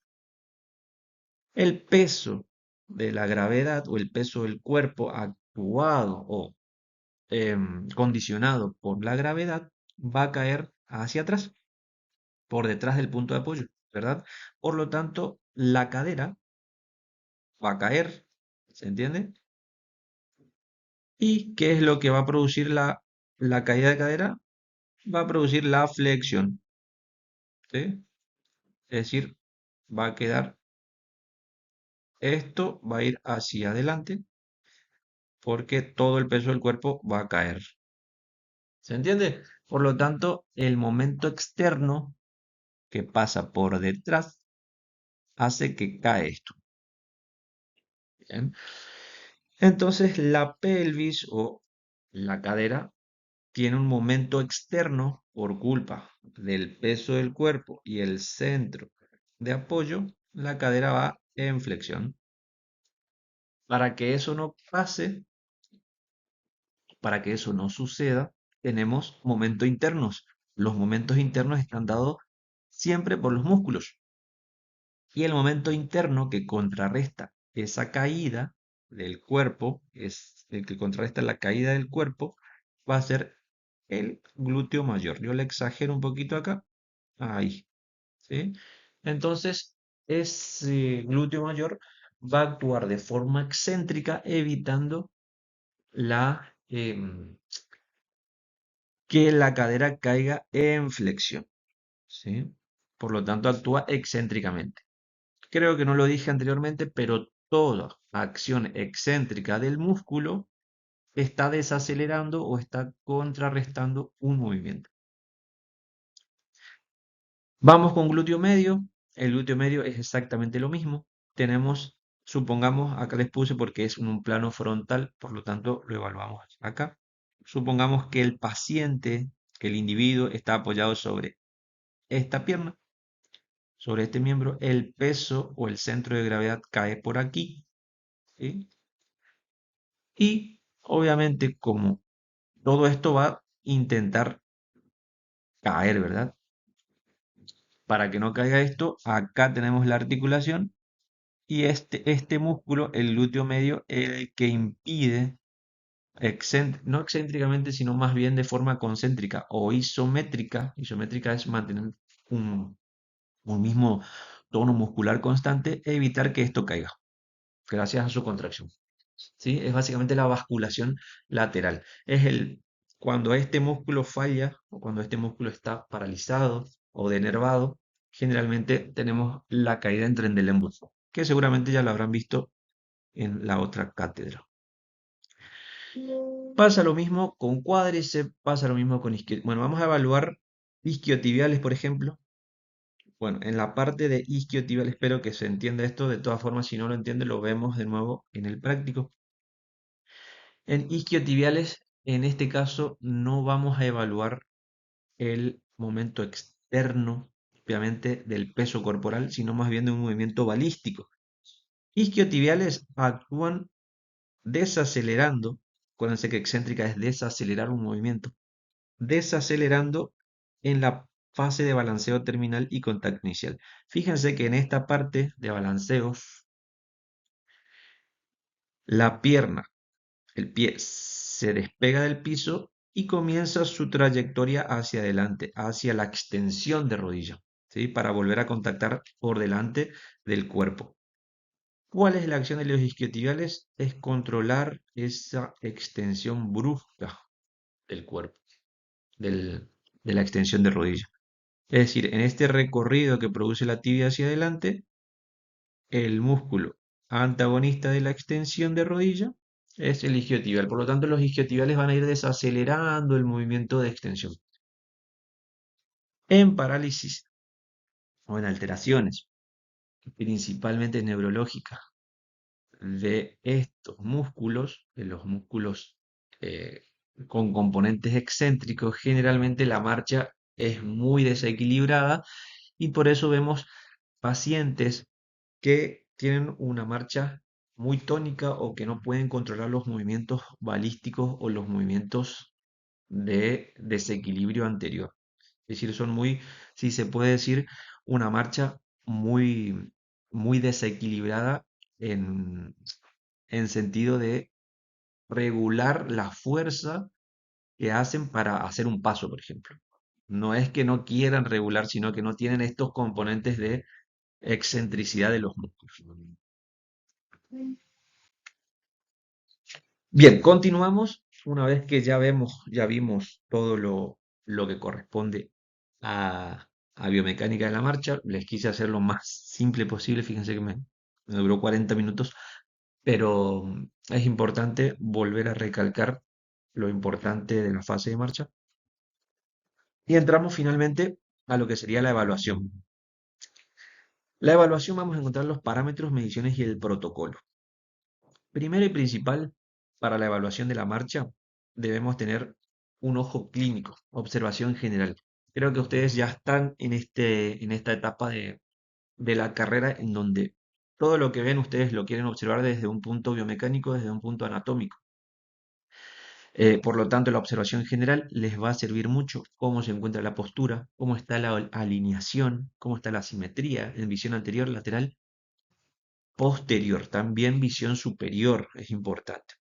el peso de la gravedad o el peso del cuerpo actuado o condicionado por la gravedad va a caer hacia atrás, por detrás del punto de apoyo, ¿verdad? Por lo tanto, la cadera va a caer, ¿se entiende? ¿Y qué es lo que va a producir la caída de cadera? Va a producir la flexión, ¿sí? Es decir, va a quedar esto va a ir hacia adelante porque todo el peso del cuerpo va a caer. ¿Se entiende? Por lo tanto, el momento externo que pasa por detrás hace que cae esto. ¿Bien? Entonces, la pelvis o la cadera tiene un momento externo por culpa del peso del cuerpo y el centro de apoyo, la cadera va en flexión. Para que eso no pase, para que eso no suceda, tenemos momentos internos. Los momentos internos están dados siempre por los músculos. Y el momento interno que contrarresta esa caída del cuerpo, es el que contrarresta la caída del cuerpo, va a ser el glúteo mayor. Yo le exagero un poquito acá, ahí, ¿sí? Entonces, ese glúteo mayor va a actuar de forma excéntrica, evitando que la cadera caiga en flexión, ¿sí? Por lo tanto, actúa excéntricamente. Creo que no lo dije anteriormente, pero toda acción excéntrica del músculo está desacelerando o está contrarrestando un movimiento. Vamos con glúteo medio. El glúteo medio es exactamente lo mismo. Tenemos, supongamos, acá les puse porque es en un plano frontal, por lo tanto lo evaluamos acá. Supongamos que el paciente, que el individuo está apoyado sobre esta pierna, sobre este miembro, el peso o el centro de gravedad cae por aquí, ¿sí? Y obviamente como todo esto va a intentar caer, ¿verdad? Para que no caiga esto, acá tenemos la articulación y este músculo, el glúteo medio, es el que impide, no excéntricamente, sino más bien de forma concéntrica o isométrica. Isométrica es mantener un, un mismo tono muscular constante, evitar que esto caiga, gracias a su contracción. ¿Sí? Es básicamente la basculación lateral. Cuando este músculo falla o cuando este músculo está paralizado o denervado, generalmente tenemos la caída en Trendelenburg, que seguramente ya lo habrán visto en la otra cátedra. Pasa lo mismo con cuádriceps, pasa lo mismo con isquiotibiales. Bueno, vamos a evaluar isquiotibiales, por ejemplo. Bueno, en la parte de isquiotibial espero que se entienda esto. De todas formas, si no lo entiende, lo vemos de nuevo en el práctico. En isquiotibiales, en este caso, no vamos a evaluar el momento externo, obviamente, del peso corporal, sino más bien de un movimiento balístico. Isquiotibiales actúan desacelerando, acuérdense que excéntrica es desacelerar un movimiento, desacelerando en la fase de balanceo terminal y contacto inicial. Fíjense que en esta parte de balanceos, la pierna, el pie se despega del piso y comienza su trayectoria hacia adelante, hacia la extensión de rodilla, ¿sí? Para volver a contactar por delante del cuerpo. ¿Cuál es la acción de los isquiotibiales? Es controlar esa extensión brusca del cuerpo, de la extensión de rodilla. Es decir, en este recorrido que produce la tibia hacia adelante, el músculo antagonista de la extensión de rodilla es el isquiotibial. Por lo tanto, los isquiotibiales van a ir desacelerando el movimiento de extensión. En parálisis o en alteraciones, principalmente neurológicas, de estos músculos, de los músculos eh, con componentes excéntricos, generalmente la marcha es muy desequilibrada y por eso vemos pacientes que tienen una marcha muy tónica o que no pueden controlar los movimientos balísticos o los movimientos de desequilibrio anterior. Es decir, son muy, si se puede decir, una marcha muy, muy desequilibrada en, en sentido de regular la fuerza que hacen para hacer un paso, por ejemplo. No es que no quieran regular, sino que no tienen estos componentes de excentricidad de los músculos. Bien, continuamos. Una vez que ya vimos todo lo que corresponde a biomecánica de la marcha, les quise hacer lo más simple posible. Fíjense que me duró 40 minutos, pero es importante volver a recalcar lo importante de la fase de marcha. Y entramos finalmente a lo que sería la evaluación. La evaluación vamos a encontrar los parámetros, mediciones y el protocolo. Primero y principal, para la evaluación de la marcha, debemos tener un ojo clínico, observación general. Creo que ustedes ya están en esta etapa de la carrera en donde todo lo que ven ustedes lo quieren observar desde un punto biomecánico, desde un punto anatómico. Por lo tanto, la observación general les va a servir mucho cómo se encuentra la postura, cómo está la alineación, cómo está la simetría en visión anterior, lateral, posterior. También visión superior es importante.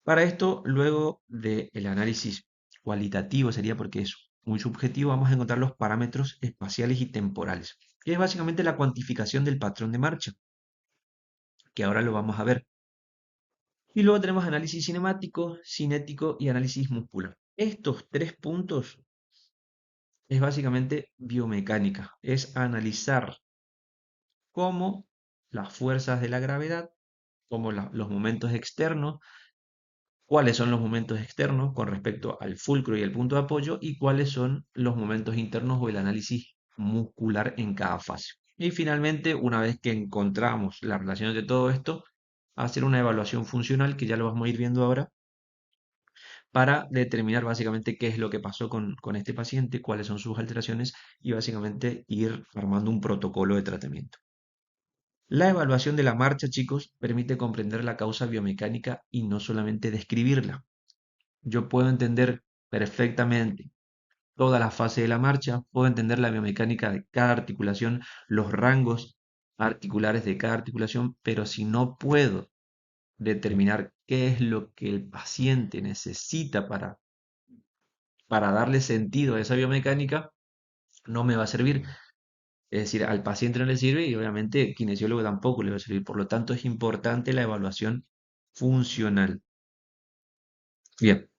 Para esto, luego del análisis cualitativo, sería porque es muy subjetivo, vamos a encontrar los parámetros espaciales y temporales, que es básicamente la cuantificación del patrón de marcha, que ahora lo vamos a ver. Y luego tenemos análisis cinemático, cinético y análisis muscular. Estos tres puntos es básicamente biomecánica, es analizar cómo las fuerzas de la gravedad, cómo los momentos externos, cuáles son los momentos externos con respecto al fulcro y el punto de apoyo y cuáles son los momentos internos o el análisis muscular en cada fase. Y finalmente, una vez que encontramos las relaciones de todo esto, hacer una evaluación funcional, que ya lo vamos a ir viendo ahora, para determinar básicamente qué es lo que pasó con este paciente, cuáles son sus alteraciones y básicamente ir armando un protocolo de tratamiento. La evaluación de la marcha, chicos, permite comprender la causa biomecánica y no solamente describirla. Yo puedo entender perfectamente toda la fase de la marcha, puedo entender la biomecánica de cada articulación, los rangos articulares de cada articulación, pero si no puedo determinar qué es lo que el paciente necesita para darle sentido a esa biomecánica, no me va a servir. Es decir, al paciente no le sirve y obviamente el kinesiólogo tampoco le va a servir. Por lo tanto, es importante la evaluación funcional. Bien,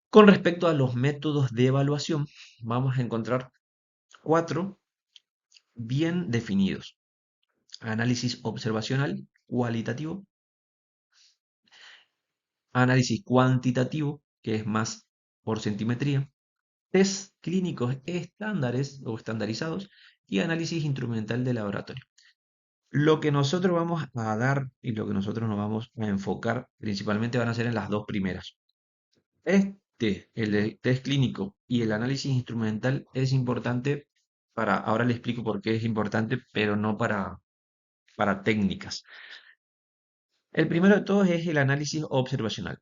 con respecto a los métodos de evaluación, vamos a encontrar cuatro bien definidos. Análisis observacional, cualitativo, análisis cuantitativo, que es más por centimetría, test clínicos estándares o estandarizados y análisis instrumental de laboratorio. Lo que nosotros vamos a dar y lo que nosotros nos vamos a enfocar principalmente van a ser en las dos primeras. El de test clínico y el análisis instrumental es importante ahora le explico por qué es importante, pero no para técnicas. El primero de todos es el análisis observacional.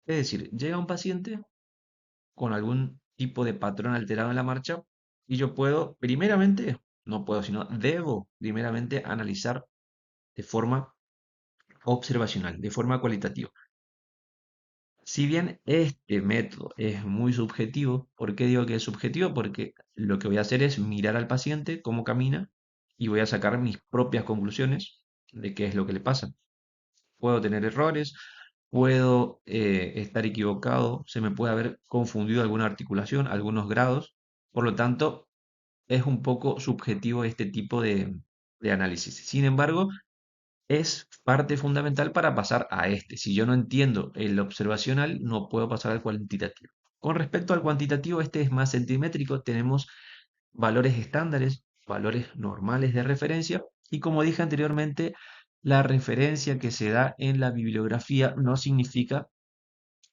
Es decir, llega un paciente con algún tipo de patrón alterado en la marcha y yo puedo, primeramente, no puedo, sino debo primeramente analizar de forma observacional, de forma cualitativa. Si bien este método es muy subjetivo, ¿por qué digo que es subjetivo? Porque lo que voy a hacer es mirar al paciente cómo camina y voy a sacar mis propias conclusiones de qué es lo que le pasa. Puedo tener errores, puedo estar equivocado, se me puede haber confundido alguna articulación, algunos grados, por lo tanto es un poco subjetivo este tipo de análisis. Sin embargo, es parte fundamental para pasar a este. Si yo no entiendo el observacional, no puedo pasar al cuantitativo. Con respecto al cuantitativo, este es más centimétrico, tenemos valores estándares, valores normales de referencia, y como dije anteriormente, la referencia que se da en la bibliografía no significa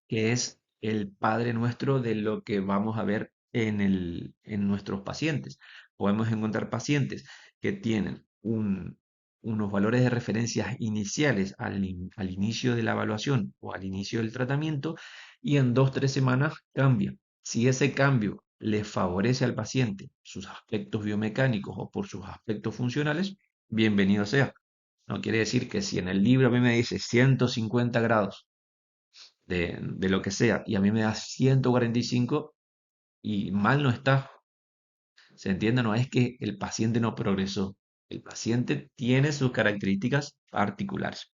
que es el Padre Nuestro de lo que vamos a ver en nuestros pacientes. Podemos encontrar pacientes que tienen unos valores de referencias iniciales al inicio de la evaluación o al inicio del tratamiento y en 2 o 3 semanas cambian. Si ese cambio le favorece al paciente, sus aspectos biomecánicos o por sus aspectos funcionales, bienvenido sea. No quiere decir que si en el libro a mí me dice 150 grados de lo que sea, y a mí me da 145 y mal no está. ¿Se entiende? No es que el paciente no progresó. El paciente tiene sus características particulares.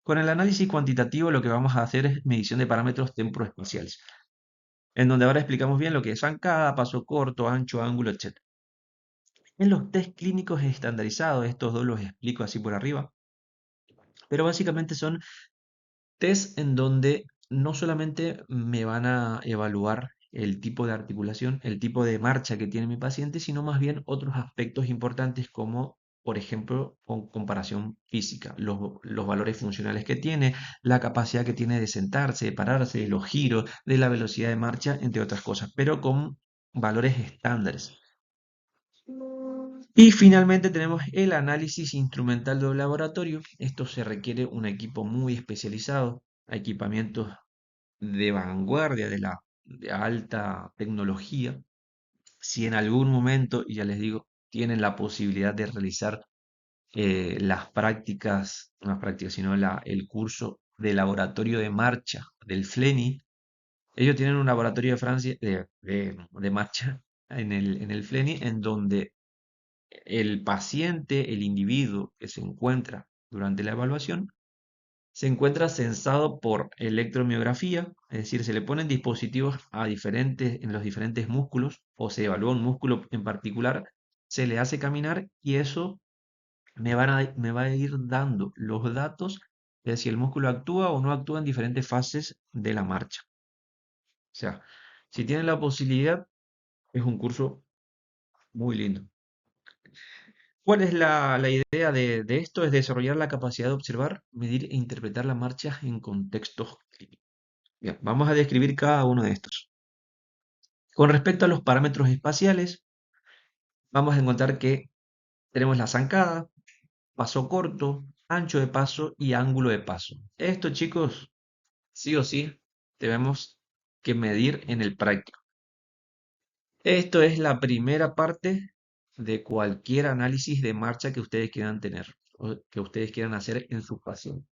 Con el análisis cuantitativo lo que vamos a hacer es medición de parámetros temporespaciales, en donde ahora explicamos bien lo que es zancada, paso corto, ancho, ángulo, etc. En los test clínicos estandarizados, estos dos los explico así por arriba, pero básicamente son test en donde no solamente me van a evaluar el tipo de articulación, el tipo de marcha que tiene mi paciente, sino más bien otros aspectos importantes como, por ejemplo, con comparación física, los valores funcionales que tiene, la capacidad que tiene de sentarse, de pararse, de los giros, de la velocidad de marcha, entre otras cosas, pero con valores estándares. Y finalmente tenemos el análisis instrumental de laboratorio. Esto se requiere un equipo muy especializado, equipamientos de vanguardia, de alta tecnología. Si en algún momento, y ya les digo, tienen la posibilidad de realizar las prácticas, no las prácticas, sino el curso de laboratorio de marcha del FLENI, ellos tienen un laboratorio de Francia de marcha en el FLENI, en donde el paciente, el individuo que se encuentra durante la evaluación, se encuentra censado por electromiografía, es decir, se le ponen dispositivos en los diferentes músculos o se evalúa un músculo en particular, se le hace caminar y eso me va a ir dando los datos de si el músculo actúa o no actúa en diferentes fases de la marcha. O sea, si tienen la posibilidad, es un curso muy lindo. ¿Cuál es la idea de esto? Es desarrollar la capacidad de observar, medir e interpretar la marcha en contextos clínicos. Bien, vamos a describir cada uno de estos. Con respecto a los parámetros espaciales, vamos a encontrar que tenemos la zancada, paso corto, ancho de paso y ángulo de paso. Esto, chicos, sí o sí, tenemos que medir en el práctico. Esto es la primera parte de cualquier análisis de marcha que ustedes quieran tener o que ustedes quieran hacer en su paciente.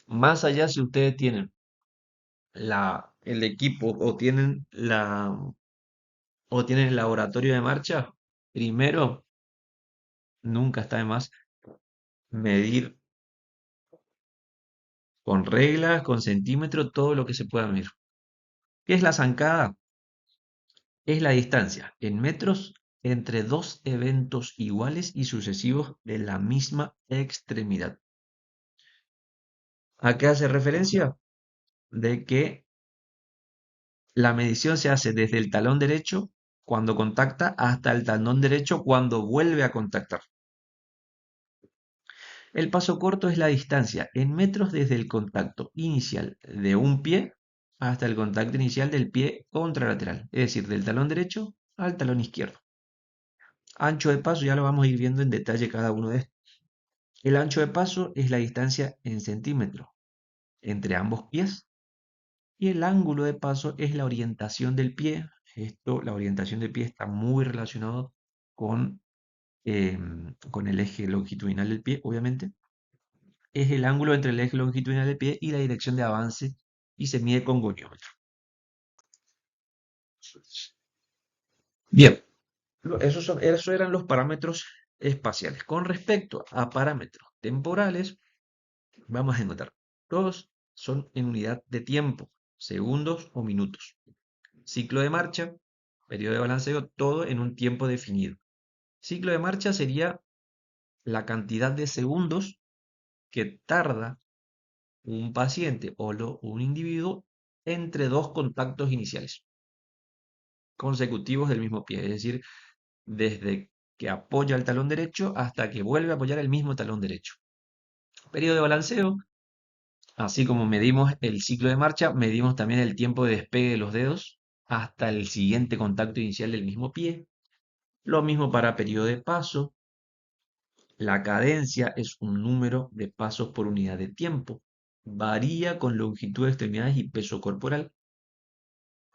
Más allá si ustedes tienen el equipo o tienen el laboratorio de marcha, primero, nunca está de más medir con reglas, con centímetros, todo lo que se pueda medir. ¿Qué es la zancada? Es la distancia en metros entre dos eventos iguales y sucesivos de la misma extremidad. ¿A qué hace referencia? De que la medición se hace desde el talón derecho cuando contacta hasta el talón derecho cuando vuelve a contactar. El paso corto es la distancia en metros desde el contacto inicial de un pie hasta el contacto inicial del pie contralateral, es decir, del talón derecho al talón izquierdo. Ancho de paso, ya lo vamos a ir viendo en detalle cada uno de estos. El ancho de paso es la distancia en centímetros entre ambos pies y el ángulo de paso es la orientación del pie. La orientación del pie está muy relacionado con, con el eje longitudinal del pie, obviamente. Es el ángulo entre el eje longitudinal del pie y la dirección de avance y se mide con goniómetro. Bien, esos eran los parámetros espaciales. Con respecto a parámetros temporales, vamos a encontrar todos son en unidad de tiempo, segundos o minutos. Ciclo de marcha, periodo de balanceo, todo en un tiempo definido. Ciclo de marcha sería la cantidad de segundos que tarda un paciente un individuo entre dos contactos iniciales consecutivos del mismo pie, es decir, desde que apoya el talón derecho hasta que vuelve a apoyar el mismo talón derecho. Periodo de balanceo, así como medimos el ciclo de marcha, medimos también el tiempo de despegue de los dedos hasta el siguiente contacto inicial del mismo pie. Lo mismo para periodo de paso. La cadencia es un número de pasos por unidad de tiempo. Varía con longitud de extremidades y peso corporal.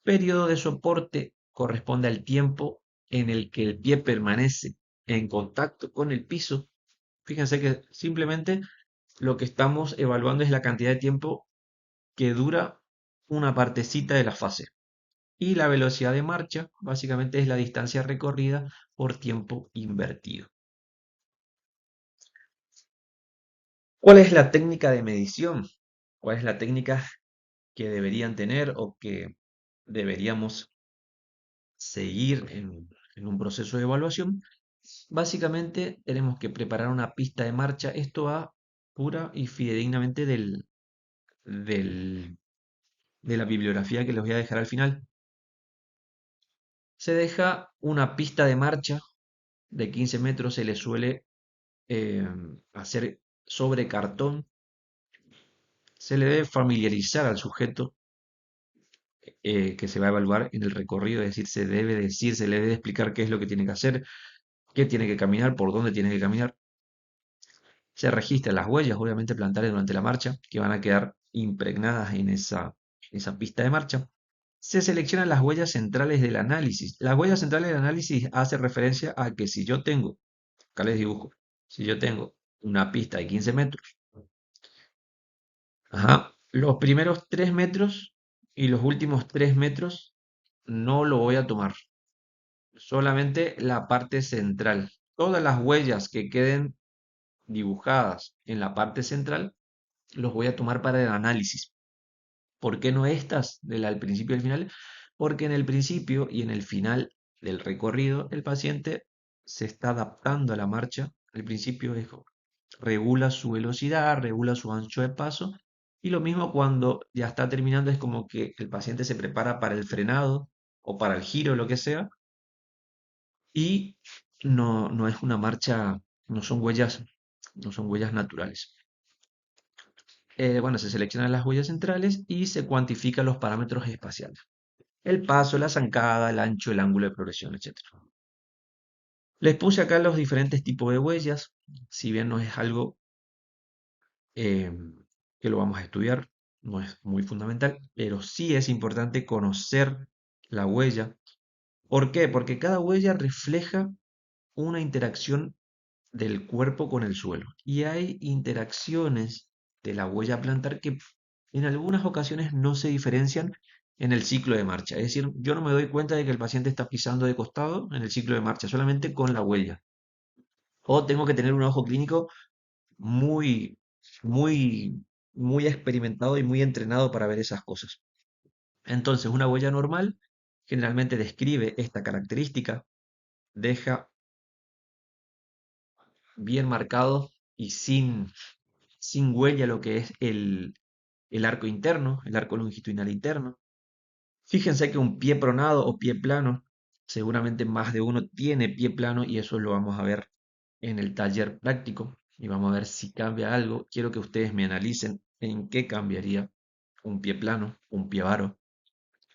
Periodo de soporte corresponde al tiempo en el que el pie permanece en contacto con el piso. Fíjense que simplemente lo que estamos evaluando es la cantidad de tiempo que dura una partecita de la fase. Y la velocidad de marcha básicamente es la distancia recorrida por tiempo invertido. ¿Cuál es la técnica de medición? ¿Cuál es la técnica que deberían tener o que deberíamos seguir en un proceso de evaluación? Básicamente tenemos que preparar una pista de marcha. Esto va pura y fidedignamente del- de la bibliografía que les voy a dejar al final. Se deja una pista de marcha de 15 metros, se le suele eh, hacer sobre cartón. Se le debe familiarizar al sujeto que se va a evaluar en el recorrido, es decir, se debe decir, se le debe explicar qué es lo que tiene que hacer, qué tiene que caminar, por dónde tiene que caminar. Se registran las huellas, obviamente, plantares durante la marcha, que van a quedar impregnadas en esa pista de marcha. Se seleccionan las huellas centrales del análisis. Las huellas centrales del análisis hace referencia a que si yo tengo, acá les dibujo, si yo tengo una pista de 15 metros, ajá, los primeros 3 metros y los últimos 3 metros no lo voy a tomar, solamente la parte central. Todas las huellas que queden dibujadas en la parte central los voy a tomar para el análisis. ¿Por qué no estas del principio y el final? Porque en el principio y en el final del recorrido el paciente se está adaptando a la marcha. Al principio regula su velocidad, regula su ancho de paso y lo mismo cuando ya está terminando es como que el paciente se prepara para el frenado o para el giro, lo que sea, y no es una marcha, no son huellas, no son huellas naturales. Bueno, se seleccionan las huellas centrales y se cuantifican los parámetros espaciales. El paso, la zancada, el ancho, el ángulo de progresión, etcétera. Les puse acá los diferentes tipos de huellas, si bien no es algo eh, que lo vamos a estudiar, no es muy fundamental, pero sí es importante conocer la huella. ¿Por qué? Porque cada huella refleja una interacción del cuerpo con el suelo. Y hay interacciones de la huella plantar que en algunas ocasiones no se diferencian en el ciclo de marcha. Es decir, yo no me doy cuenta de que el paciente está pisando de costado en el ciclo de marcha, solamente con la huella. O tengo que tener un ojo clínico muy, muy, muy experimentado y muy entrenado para ver esas cosas. Entonces, una huella normal generalmente describe esta característica, deja bien marcado y sin huella lo que es el arco interno, el arco longitudinal interno. Fíjense que un pie pronado o pie plano, seguramente más de uno tiene pie plano y eso lo vamos a ver en el taller práctico y vamos a ver si cambia algo. Quiero que ustedes me analicen en qué cambiaría un pie plano, un pie varo.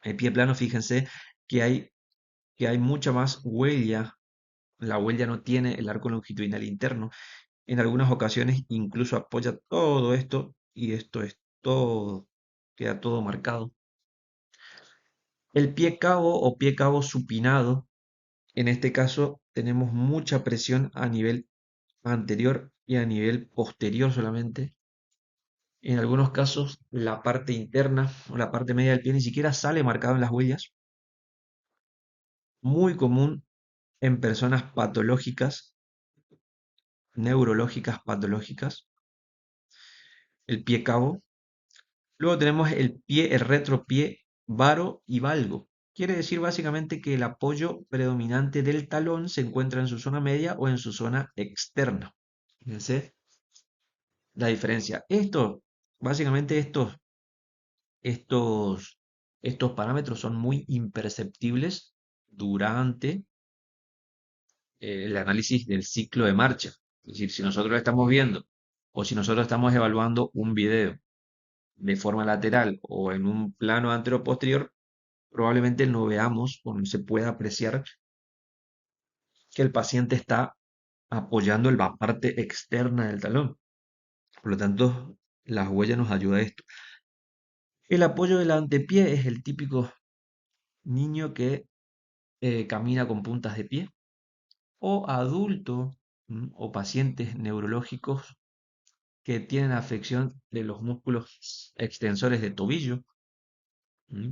El pie plano, fíjense que hay mucha más huella. La huella no tiene el arco longitudinal interno. En algunas ocasiones incluso apoya todo esto y esto es todo, queda todo marcado. El pie cabo o pie cabo supinado, en este caso tenemos mucha presión a nivel anterior y a nivel posterior solamente. En algunos casos la parte interna o la parte media del pie ni siquiera sale marcado en las huellas. Muy común en personas patológicas, neurológicas patológicas, el pie cabo. Luego tenemos el pie, el retropie, varo y valgo. Quiere decir básicamente que el apoyo predominante del talón se encuentra en su zona media o en su zona externa. Fíjense la diferencia. Básicamente estos, estos parámetros son muy imperceptibles durante el análisis del ciclo de marcha. Es decir, si nosotros lo estamos viendo o si nosotros estamos evaluando un video de forma lateral o en un plano antero-posterior, probablemente no veamos o no se pueda apreciar que el paciente está apoyando la parte externa del talón. Por lo tanto, la huella nos ayuda a esto. El apoyo del antepié es el típico niño que camina con puntas de pie o adulto o pacientes neurológicos que tienen afección de los músculos extensores de tobillo.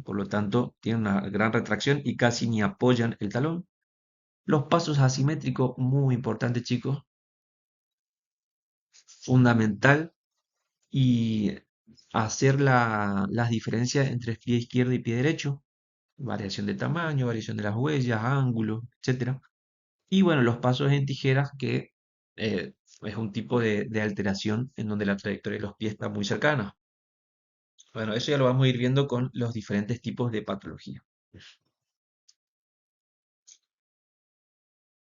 Por lo tanto, tienen una gran retracción y casi ni apoyan el talón. Los pasos asimétricos, muy importante, chicos, fundamental. Y hacer las diferencias entre pie izquierdo y pie derecho, variación de tamaño, variación de las huellas, ángulos, etcétera. Y bueno, los pasos en tijeras que es un tipo de alteración en donde la trayectoria de los pies está muy cercana. Bueno, eso ya lo vamos a ir viendo con los diferentes tipos de patología.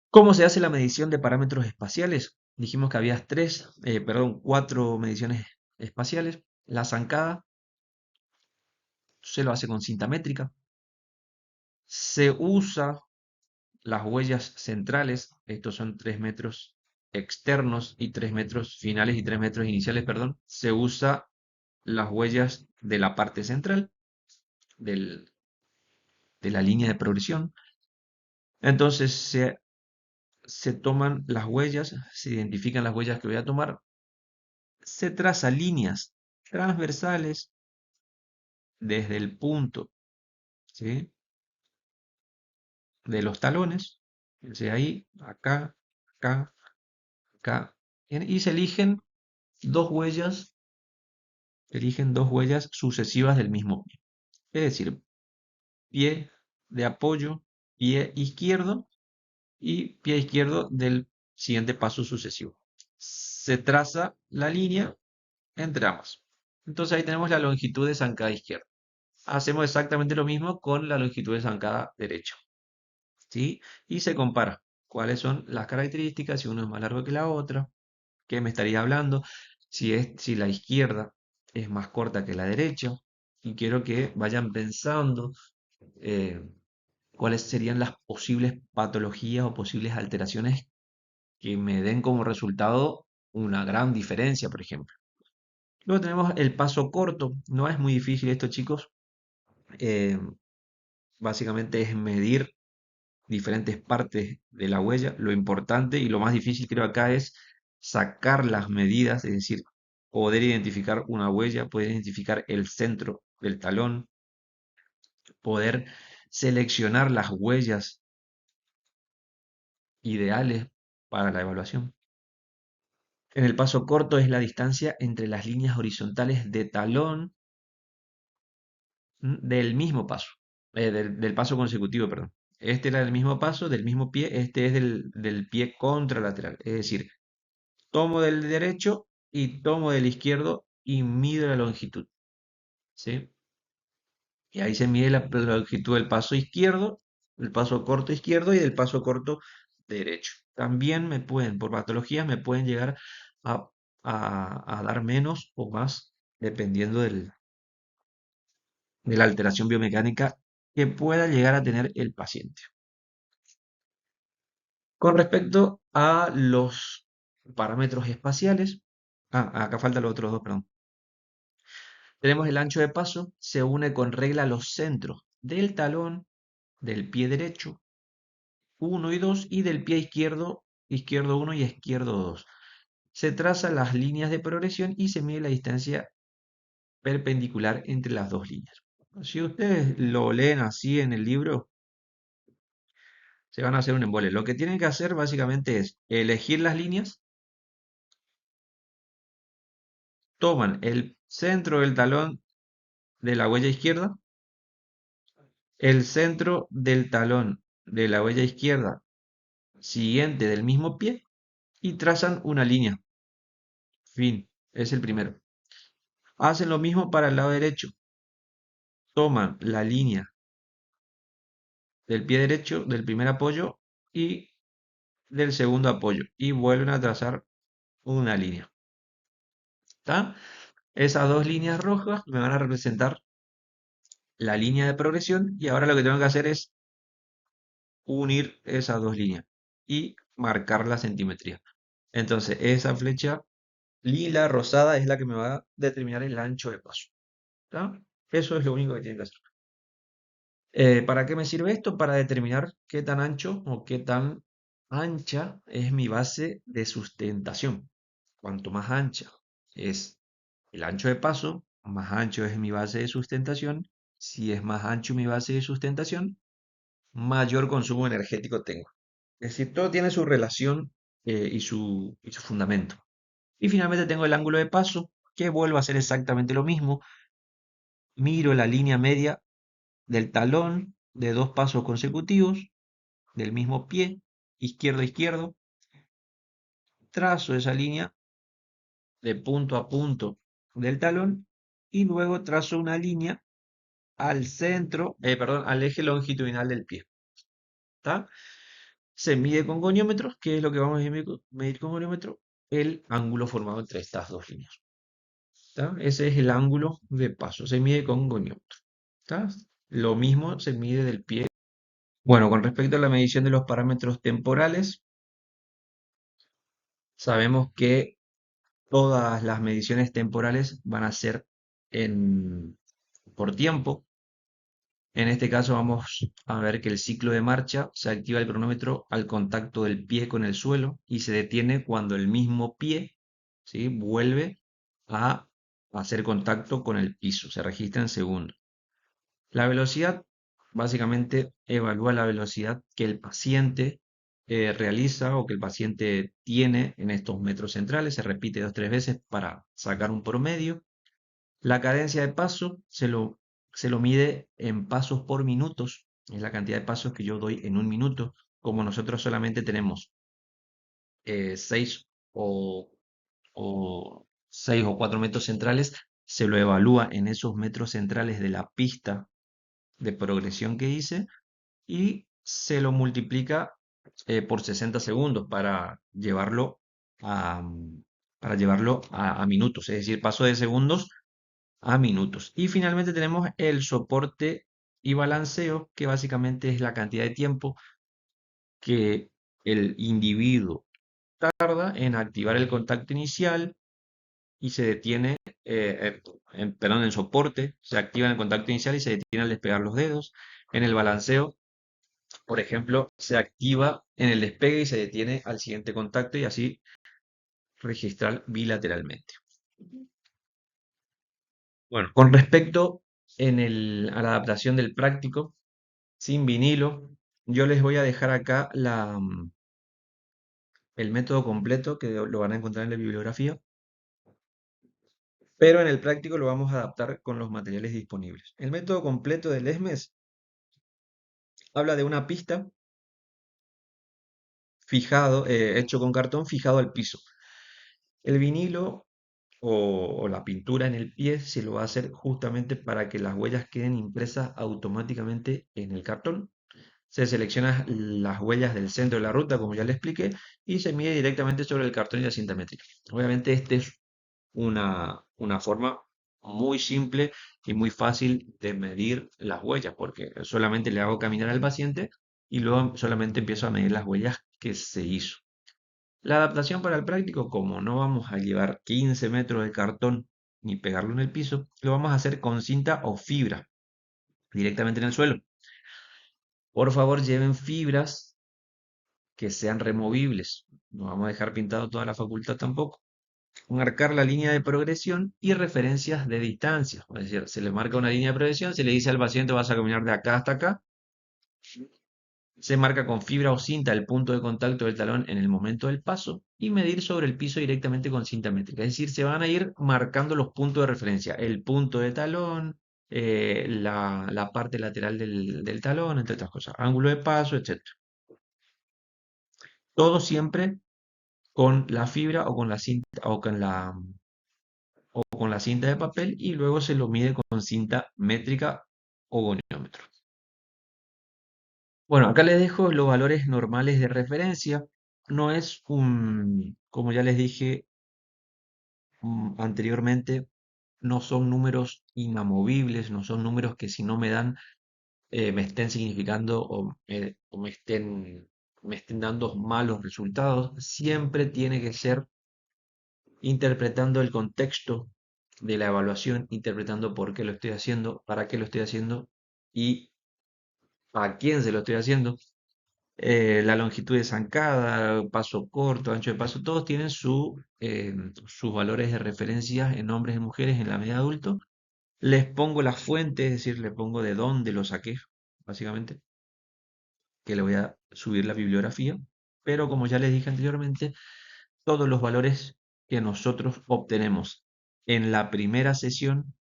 ¿Cómo se hace la medición de parámetros espaciales? Dijimos que había cuatro mediciones espaciales. La zancada se lo hace con cinta métrica. Se usa las huellas centrales, estos son 3 metros externos y 3 metros finales y 3 metros iniciales, perdón. Se usa las huellas de la parte central del- de la línea de progresión. Entonces se toman las huellas, se identifican las huellas que voy a tomar, se trazan líneas transversales desde el punto, ¿sí?, de los talones, fíjense ahí, acá, acá, acá, y se eligen dos huellas sucesivas del mismo pie. Es decir, pie de apoyo, pie izquierdo y pie izquierdo del siguiente paso sucesivo. Se traza la línea entre ambas. Entonces ahí tenemos la longitud de zancada izquierda. Hacemos exactamente lo mismo con la longitud de zancada derecha, ¿sí? Y se compara cuáles son las características, si uno es más largo que la otra, qué me estaría hablando, si la izquierda es más corta que la derecha, y quiero que vayan pensando eh, cuáles serían las posibles patologías o posibles alteraciones que me den como resultado una gran diferencia, por ejemplo. Luego tenemos el paso corto. No es muy difícil esto, chicos. Eh, Básicamente es medir diferentes partes de la huella. Lo importante y lo más difícil creo acá es sacar las medidas, es decir, poder identificar una huella, poder identificar el centro del talón, poder seleccionar las huellas ideales para la evaluación. En el paso corto es la distancia entre las líneas horizontales de talón del mismo paso, del paso consecutivo, perdón. Este era el mismo paso, del mismo pie, este es del pie contralateral. Es decir, tomo del derecho y tomo del izquierdo y mido la longitud, ¿sí? Y ahí se mide la longitud del paso izquierdo, del paso corto izquierdo y del paso corto derecho. También por patologías, me pueden llegar a, a dar menos o más, dependiendo de la alteración biomecánica que pueda llegar a tener el paciente. Con respecto a los parámetros espaciales, acá faltan los otros dos, perdón. Tenemos el ancho de paso, se une con regla los centros del talón, del pie derecho, 1 y 2, y del pie izquierdo, izquierdo 1 y izquierdo 2. Se trazan las líneas de progresión y se mide la distancia perpendicular entre las dos líneas. Si ustedes lo leen así en el libro, se van a hacer un embole. Lo que tienen que hacer básicamente es elegir las líneas, toman el centro del talón de la huella izquierda, el centro del talón de la huella izquierda siguiente del mismo pie y trazan una línea. Fin, es el primero. Hacen lo mismo para el lado derecho. Toman la línea del pie derecho, del primer apoyo y del segundo apoyo y vuelven a trazar una línea. ¿Está? Esas dos líneas rojas me van a representar la línea de progresión y ahora lo que tengo que hacer es unir esas dos líneas y marcar la centimetría. Entonces, esa flecha lila rosada es la que me va a determinar el ancho de paso. ¿Está? Eso es lo único que tienen que hacer. ¿Para qué me sirve esto? Para determinar qué tan ancho o qué tan ancha es mi base de sustentación. Cuanto más ancha es el ancho de paso, más ancho es mi base de sustentación. Si es más ancho mi base de sustentación, mayor consumo energético tengo. Es decir, todo tiene su relación y su fundamento. Y finalmente tengo el ángulo de paso, que vuelvo a hacer exactamente lo mismo. Miro la línea media del talón de dos pasos consecutivos del mismo pie izquierdo a izquierdo, trazo esa línea de punto a punto del talón y luego trazo una línea al centro, perdón, al eje longitudinal del pie. ¿Está? Se mide con goniómetros, que es lo que vamos a medir con goniómetro, el ángulo formado entre estas dos líneas. ¿Está? Ese es el ángulo de paso, se mide con goniómetro. ¿Está? Lo mismo se mide del pie. Bueno, con respecto a la medición de los parámetros temporales, sabemos que todas las mediciones temporales van a ser por tiempo. En este caso vamos a ver que el ciclo de marcha se activa el cronómetro al contacto del pie con el suelo y se detiene cuando el mismo pie, ¿sí?, vuelve a hacer contacto con el piso. Se registra en segundos. La velocidad básicamente evalúa la velocidad que el paciente realiza o que el paciente tiene en estos metros centrales. Se repite 2 o 3 veces para sacar un promedio. La cadencia de paso se lo mide en pasos por minutos. Es la cantidad de pasos que yo doy en un minuto. Como nosotros solamente tenemos 6 o 6 o 4 metros centrales, se lo evalúa en esos metros centrales de la pista de progresión que hice y se lo multiplica por 60 segundos a, para llevarlo a minutos. Es decir, paso de segundos a minutos. Y finalmente tenemos el soporte y balanceo, que básicamente es la cantidad de tiempo que el individuo tarda en activar el contacto inicial y se detiene, perdón, el soporte se activa en el contacto inicial y se detiene al despegar los dedos. En el balanceo, por ejemplo, se activa en el despegue y se detiene al siguiente contacto y así registrar bilateralmente. Bueno, con respecto a la adaptación del práctico, sin vinilo. Yo les voy a dejar acá el método completo que lo van a encontrar en la bibliografía, pero en el práctico lo vamos a adaptar con los materiales disponibles. El método completo del ESMES habla de una pista hecho con cartón fijado al piso. El vinilo o la pintura en el pie se lo va a hacer justamente para que las huellas queden impresas automáticamente en el cartón. Se seleccionan las huellas del centro de la ruta, como ya le expliqué, y se mide directamente sobre el cartón y la cinta métrica. Obviamente, esta es una forma muy simple y muy fácil de medir las huellas, porque solamente le hago caminar al paciente y luego solamente empiezo a medir las huellas que se hizo. La adaptación para el práctico, como no vamos a llevar 15 metros de cartón ni pegarlo en el piso, lo vamos a hacer con cinta o fibra directamente en el suelo. Por favor, lleven fibras que sean removibles. No vamos a dejar pintado toda la facultad tampoco. Marcar la línea de progresión y referencias de distancia. Es decir, se le marca una línea de progresión, se le dice al paciente vas a caminar de acá hasta acá. Se marca con fibra o cinta el punto de contacto del talón en el momento del paso y medir sobre el piso directamente con cinta métrica. Es decir, se van a ir marcando los puntos de referencia. El punto de talón, la parte lateral del talón, entre otras cosas. Ángulo de paso, etc. Todo siempre con la fibra o con la cinta o con la cinta de papel y luego se lo mide con cinta métrica o goniómetro. Bueno, acá les dejo los valores normales de referencia. No es como ya les dije anteriormente, no son números inamovibles, no son números que si no me dan, me estén significando o me estén dando malos resultados. Siempre tiene que ser interpretando el contexto de la evaluación, interpretando por qué lo estoy haciendo, para qué lo estoy haciendo y a quién se lo estoy haciendo. La longitud de zancada, paso corto, ancho de paso, todos tienen sus valores de referencia en hombres y mujeres en la media adulto. Les pongo la fuente, es decir, le pongo de dónde lo saqué, básicamente, que le voy a subir la bibliografía. Pero como ya les dije anteriormente, todos los valores que nosotros obtenemos en la primera sesión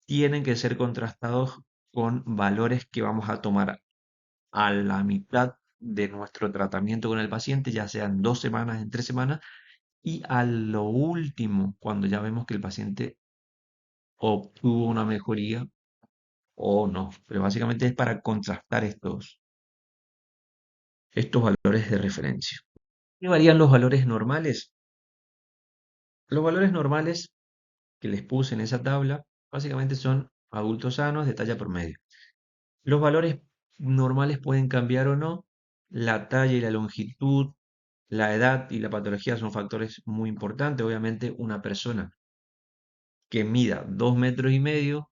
tienen que ser contrastados con valores que vamos a tomar a la mitad de nuestro tratamiento con el paciente, ya sean 2 semanas, en 3 semanas, y a lo último, cuando ya vemos que el paciente obtuvo una mejoría o no. Pero básicamente es para contrastar estos valores de referencia. ¿Qué varían los valores normales? Los valores normales que les puse en esa tabla básicamente son adultos sanos de talla promedio. Los valores normales pueden cambiar o no. La talla y la longitud, la edad y la patología son factores muy importantes. Obviamente, una persona que mida 2,5 metros,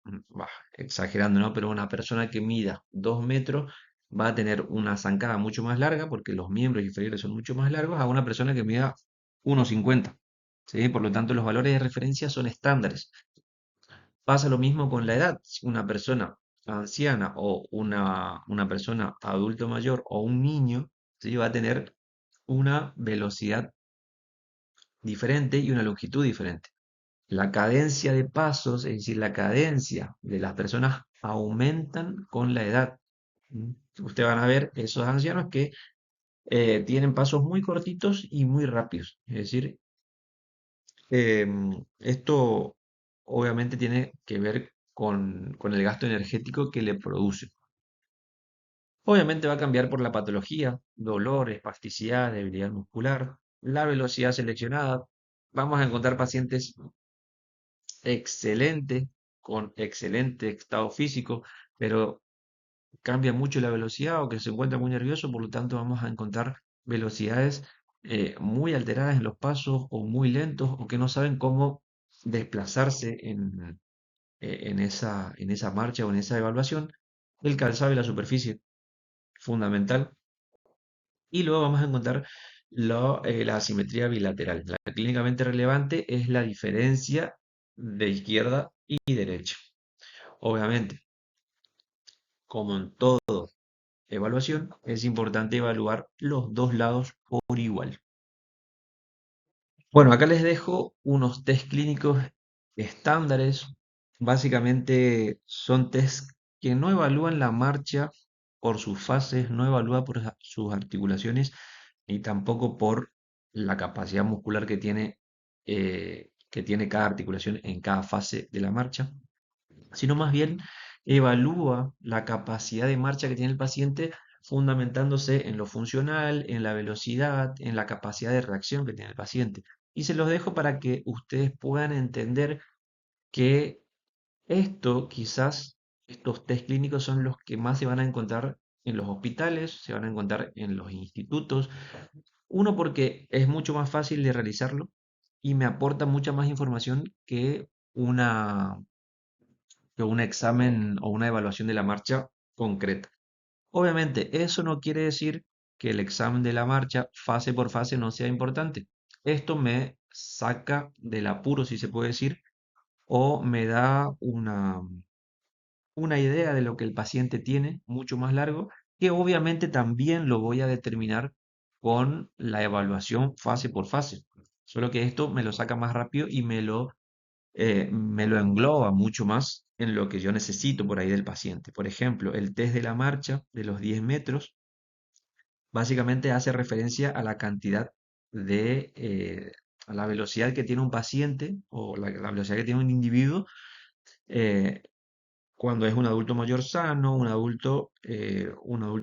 exagerando, ¿no? Pero una persona que mida 2 metros va a tener una zancada mucho más larga porque los miembros inferiores son mucho más largos a una persona que mida 1,50. ¿Sí? Por lo tanto, los valores de referencia son estándares. Pasa lo mismo con la edad. Si una persona anciana o una persona adulto mayor o un niño, ¿sí? Va a tener una velocidad diferente y una longitud diferente. La cadencia de pasos, es decir, la cadencia de las personas aumentan con la edad. ¿Mm? Ustedes van a ver esos ancianos que tienen pasos muy cortitos y muy rápidos. Es decir, esto obviamente tiene que ver con el gasto energético que le produce. Obviamente va a cambiar por la patología, dolor, espasticidad, debilidad muscular, la velocidad seleccionada. Vamos a encontrar pacientes excelentes, con excelente estado físico, pero cambia mucho la velocidad o que se encuentra muy nervioso, por lo tanto vamos a encontrar velocidades muy alteradas en los pasos o muy lentos o que no saben cómo desplazarse en esa marcha o en esa evaluación. El calzado y la superficie, fundamental. Y luego vamos a encontrar la asimetría bilateral. La clínicamente relevante es la diferencia de izquierda y derecha. Obviamente, como en todo evaluación, es importante evaluar los dos lados por igual. Bueno, acá les dejo unos test clínicos estándares. Básicamente son test que no evalúan la marcha por sus fases, no evalúan por sus articulaciones, ni tampoco por la capacidad muscular que tiene cada articulación en cada fase de la marcha, sino más bien evalúa la capacidad de marcha que tiene el paciente fundamentándose en lo funcional, en la velocidad, en la capacidad de reacción que tiene el paciente. Y se los dejo para que ustedes puedan entender que estos test clínicos son los que más se van a encontrar en los hospitales, se van a encontrar en los institutos. Uno, porque es mucho más fácil de realizarlo y me aporta mucha más información una, que un examen o una evaluación de la marcha concreta. Obviamente, eso no quiere decir que el examen de la marcha fase por fase no sea importante. Esto me saca del apuro, si se puede decir, o me da una idea de lo que el paciente tiene mucho más largo, que obviamente también lo voy a determinar con la evaluación fase por fase. Solo que esto me lo saca más rápido y me lo engloba mucho más en lo que yo necesito por ahí del paciente. Por ejemplo, el test de la marcha de los 10 metros básicamente hace referencia a la cantidad a la velocidad que tiene un paciente o la velocidad que tiene un individuo eh, cuando es un adulto mayor sano, un adulto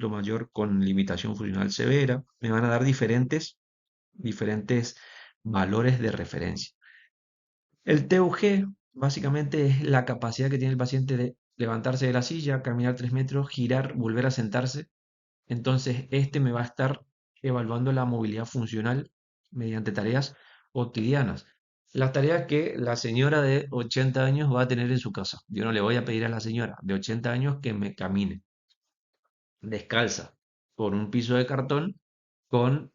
mayor con limitación funcional severa. Me van a dar diferentes valores de referencia. El TUG básicamente es la capacidad que tiene el paciente de levantarse de la silla, caminar 3 metros, girar, volver a sentarse. Entonces, este me va a estar evaluando la movilidad funcional mediante tareas cotidianas. Las tareas que la señora de 80 años va a tener en su casa. Yo no le voy a pedir a la señora de 80 años que me camine descalza por un piso de cartón con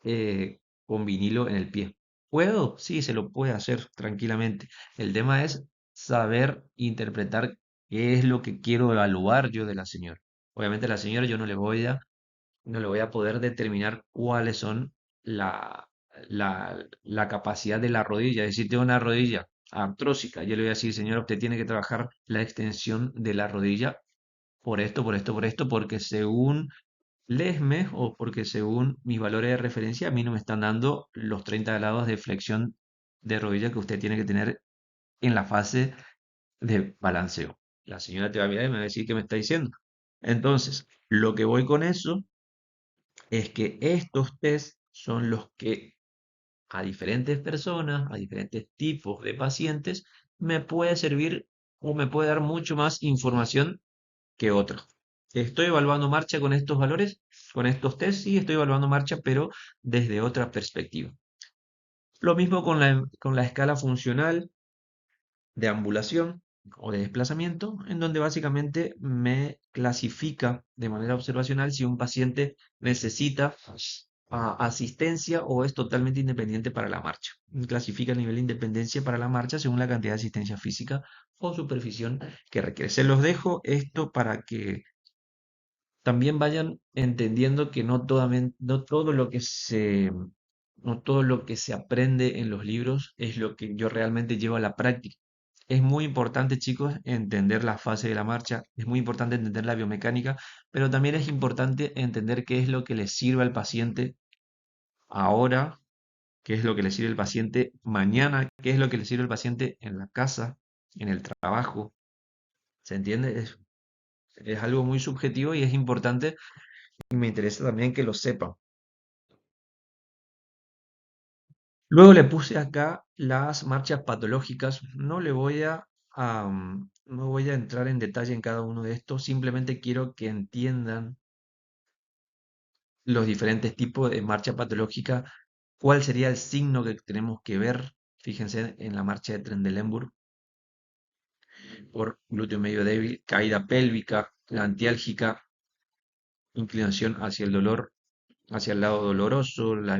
vinilo en el pie. ¿Puedo? Sí, se lo puede hacer tranquilamente. El tema es saber interpretar qué es lo que quiero evaluar yo de la señora. Obviamente a la señora yo no le voy a poder determinar cuáles son la capacidad de la rodilla. Es decir, tengo una rodilla artrósica. Yo le voy a decir, señora, usted tiene que trabajar la extensión de la rodilla por esto, por esto, por esto, porque según lesme o porque según mis valores de referencia a mí no me están dando los 30 grados de flexión de rodilla que usted tiene que tener en la fase de balanceo. La señora te va a mirar y me va a decir qué me está diciendo. Entonces, lo que voy con eso es que estos test son los que a diferentes personas, a diferentes tipos de pacientes, me puede servir o me puede dar mucho más información que otros. Estoy evaluando marcha con estos valores, con estos test, sí, estoy evaluando marcha, pero desde otra perspectiva. Lo mismo con la escala funcional de ambulación o de desplazamiento, en donde básicamente me clasifica de manera observacional si un paciente necesita asistencia o es totalmente independiente para la marcha. Clasifica el nivel de independencia para la marcha según la cantidad de asistencia física o supervisión que requiere. Se los dejo esto para que también vayan entendiendo que no todo lo que no todo lo que se aprende en los libros es lo que yo realmente llevo a la práctica. Es muy importante, chicos, entender la fase de la marcha, es muy importante entender la biomecánica, pero también es importante entender qué es lo que le sirve al paciente ahora, qué es lo que le sirve al paciente mañana, qué es lo que le sirve al paciente en la casa, en el trabajo. ¿Se entiende? Es algo muy subjetivo y es importante y me interesa también que lo sepan. Luego le puse acá las marchas patológicas. No voy a entrar en detalle en cada uno de estos. Simplemente quiero que entiendan los diferentes tipos de marcha patológica. ¿Cuál sería el signo que tenemos que ver? Fíjense en la marcha de Trendelenburg por glúteo medio débil, caída pélvica, la antiálgica, inclinación hacia el dolor, hacia el lado doloroso, la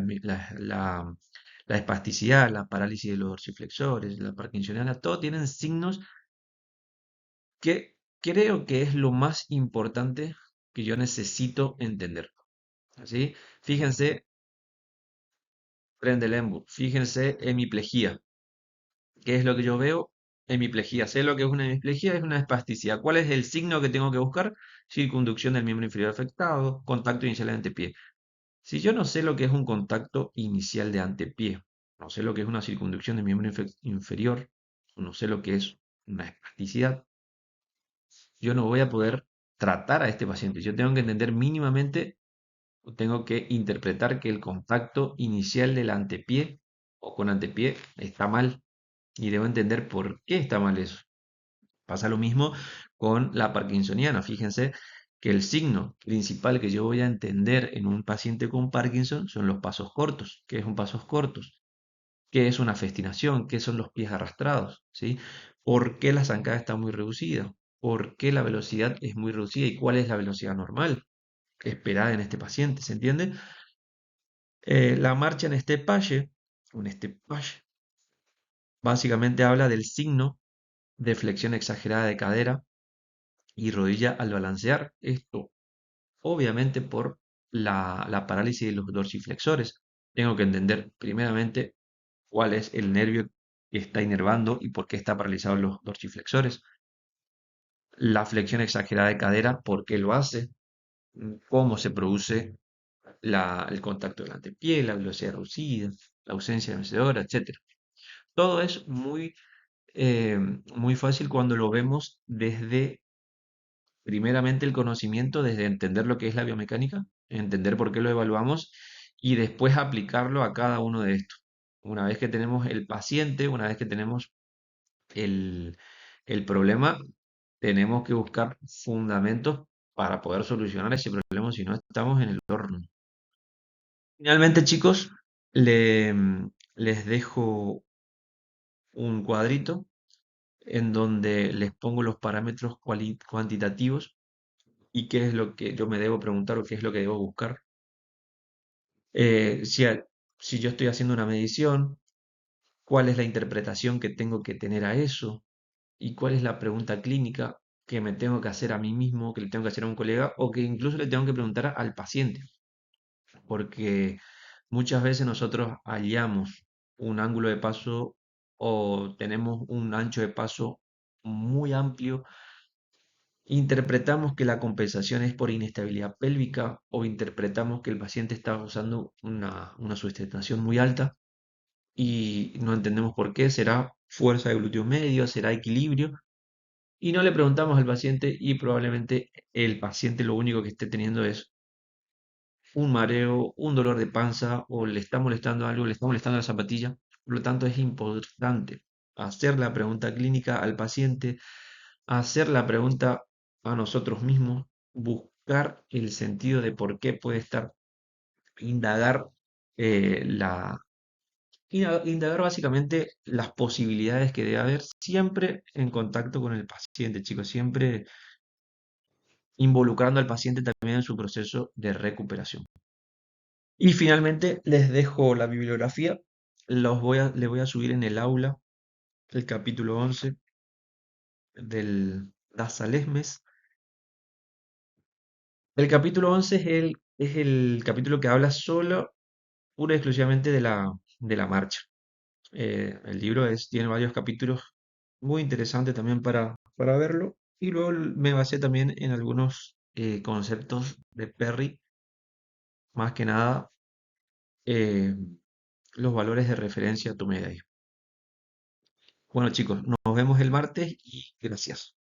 espasticidad, la parálisis de los dorsiflexores, la parkinsoniana, todo tienen signos que creo que es lo más importante que yo necesito entender. ¿Así? Fíjense, Trendelenburg, fíjense hemiplegia. ¿Qué es lo que yo veo? Hemiplegia. Sé lo que es una hemiplegia, es una espasticidad. ¿Cuál es el signo que tengo que buscar? Circunducción del miembro inferior afectado, contacto inicial de antepié. Si yo no sé lo que es un contacto inicial de antepié, no sé lo que es una circunducción del miembro inferior, no sé lo que es una espasticidad, yo no voy a poder tratar a este paciente. Yo tengo que entender mínimamente, o tengo que interpretar que el contacto inicial del antepié o con antepié está mal y debo entender por qué está mal eso. Pasa lo mismo con la parkinsoniana. Fíjense que el signo principal que yo voy a entender en un paciente con Parkinson son los pasos cortos. ¿Qué es un pasos cortos? ¿Qué es una festinación? ¿Qué son los pies arrastrados? ¿Sí? ¿Por qué la zancada está muy reducida? ¿Por qué la velocidad es muy reducida? ¿Y cuál es la velocidad normal esperada en este paciente? ¿Se entiende? La marcha en este palle, básicamente habla del signo de flexión exagerada de cadera y rodilla al balancear. Esto, obviamente, por la parálisis de los dorsiflexores. Tengo que entender primeramente cuál es el nervio que está inervando y por qué está paralizado los dorsiflexores. La flexión exagerada de cadera, por qué lo hace, cómo se produce el contacto del antepié, la velocidad reducida, la ausencia vencedora, etcétera. Todo es eh, muy fácil cuando lo vemos desde, primeramente, el conocimiento, desde entender lo que es la biomecánica, entender por qué lo evaluamos y después aplicarlo a cada uno de estos. Una vez que tenemos el paciente, una vez que tenemos el, el problema, tenemos que buscar fundamentos para poder solucionar ese problema, si no estamos en el horno. Finalmente, chicos, les dejo un cuadrito en donde les pongo los parámetros cuantitativos y qué es lo que yo me debo preguntar o qué es lo que debo buscar. Eh, si, a- si yo estoy haciendo una medición, cuál es la interpretación que tengo que tener a eso y cuál es la pregunta clínica que me tengo que hacer a mí mismo, que le tengo que hacer a un colega o que incluso le tengo que preguntar al paciente. Porque muchas veces nosotros hallamos un ángulo de paso o tenemos un ancho de paso muy amplio Interpretamos que la compensación es por inestabilidad pélvica o interpretamos que el paciente está usando una sustentación muy alta y no entendemos por qué, será fuerza de glúteo medio, será equilibrio, y no le preguntamos al paciente y probablemente el paciente lo único que esté teniendo es un mareo, un dolor de panza o le está molestando algo, le está molestando la zapatilla. Por lo tanto, es importante hacer la pregunta clínica al paciente, hacer la pregunta a nosotros mismos, buscar el sentido de por qué puede estar, indagar indagar básicamente las posibilidades que debe haber siempre en contacto con el paciente, chicos, siempre involucrando al paciente también en su proceso de recuperación. Y finalmente les dejo la bibliografía. Les voy a subir en el aula el capítulo 11 del Das Salesmes. El capítulo 11 es el capítulo que habla solo, pura y exclusivamente de la marcha. El libro tiene varios capítulos muy interesantes también para verlo. Y luego me basé también en algunos conceptos de Perry, más que nada eh, los valores de referencia a tu media. Bueno chicos, nos vemos el martes y gracias.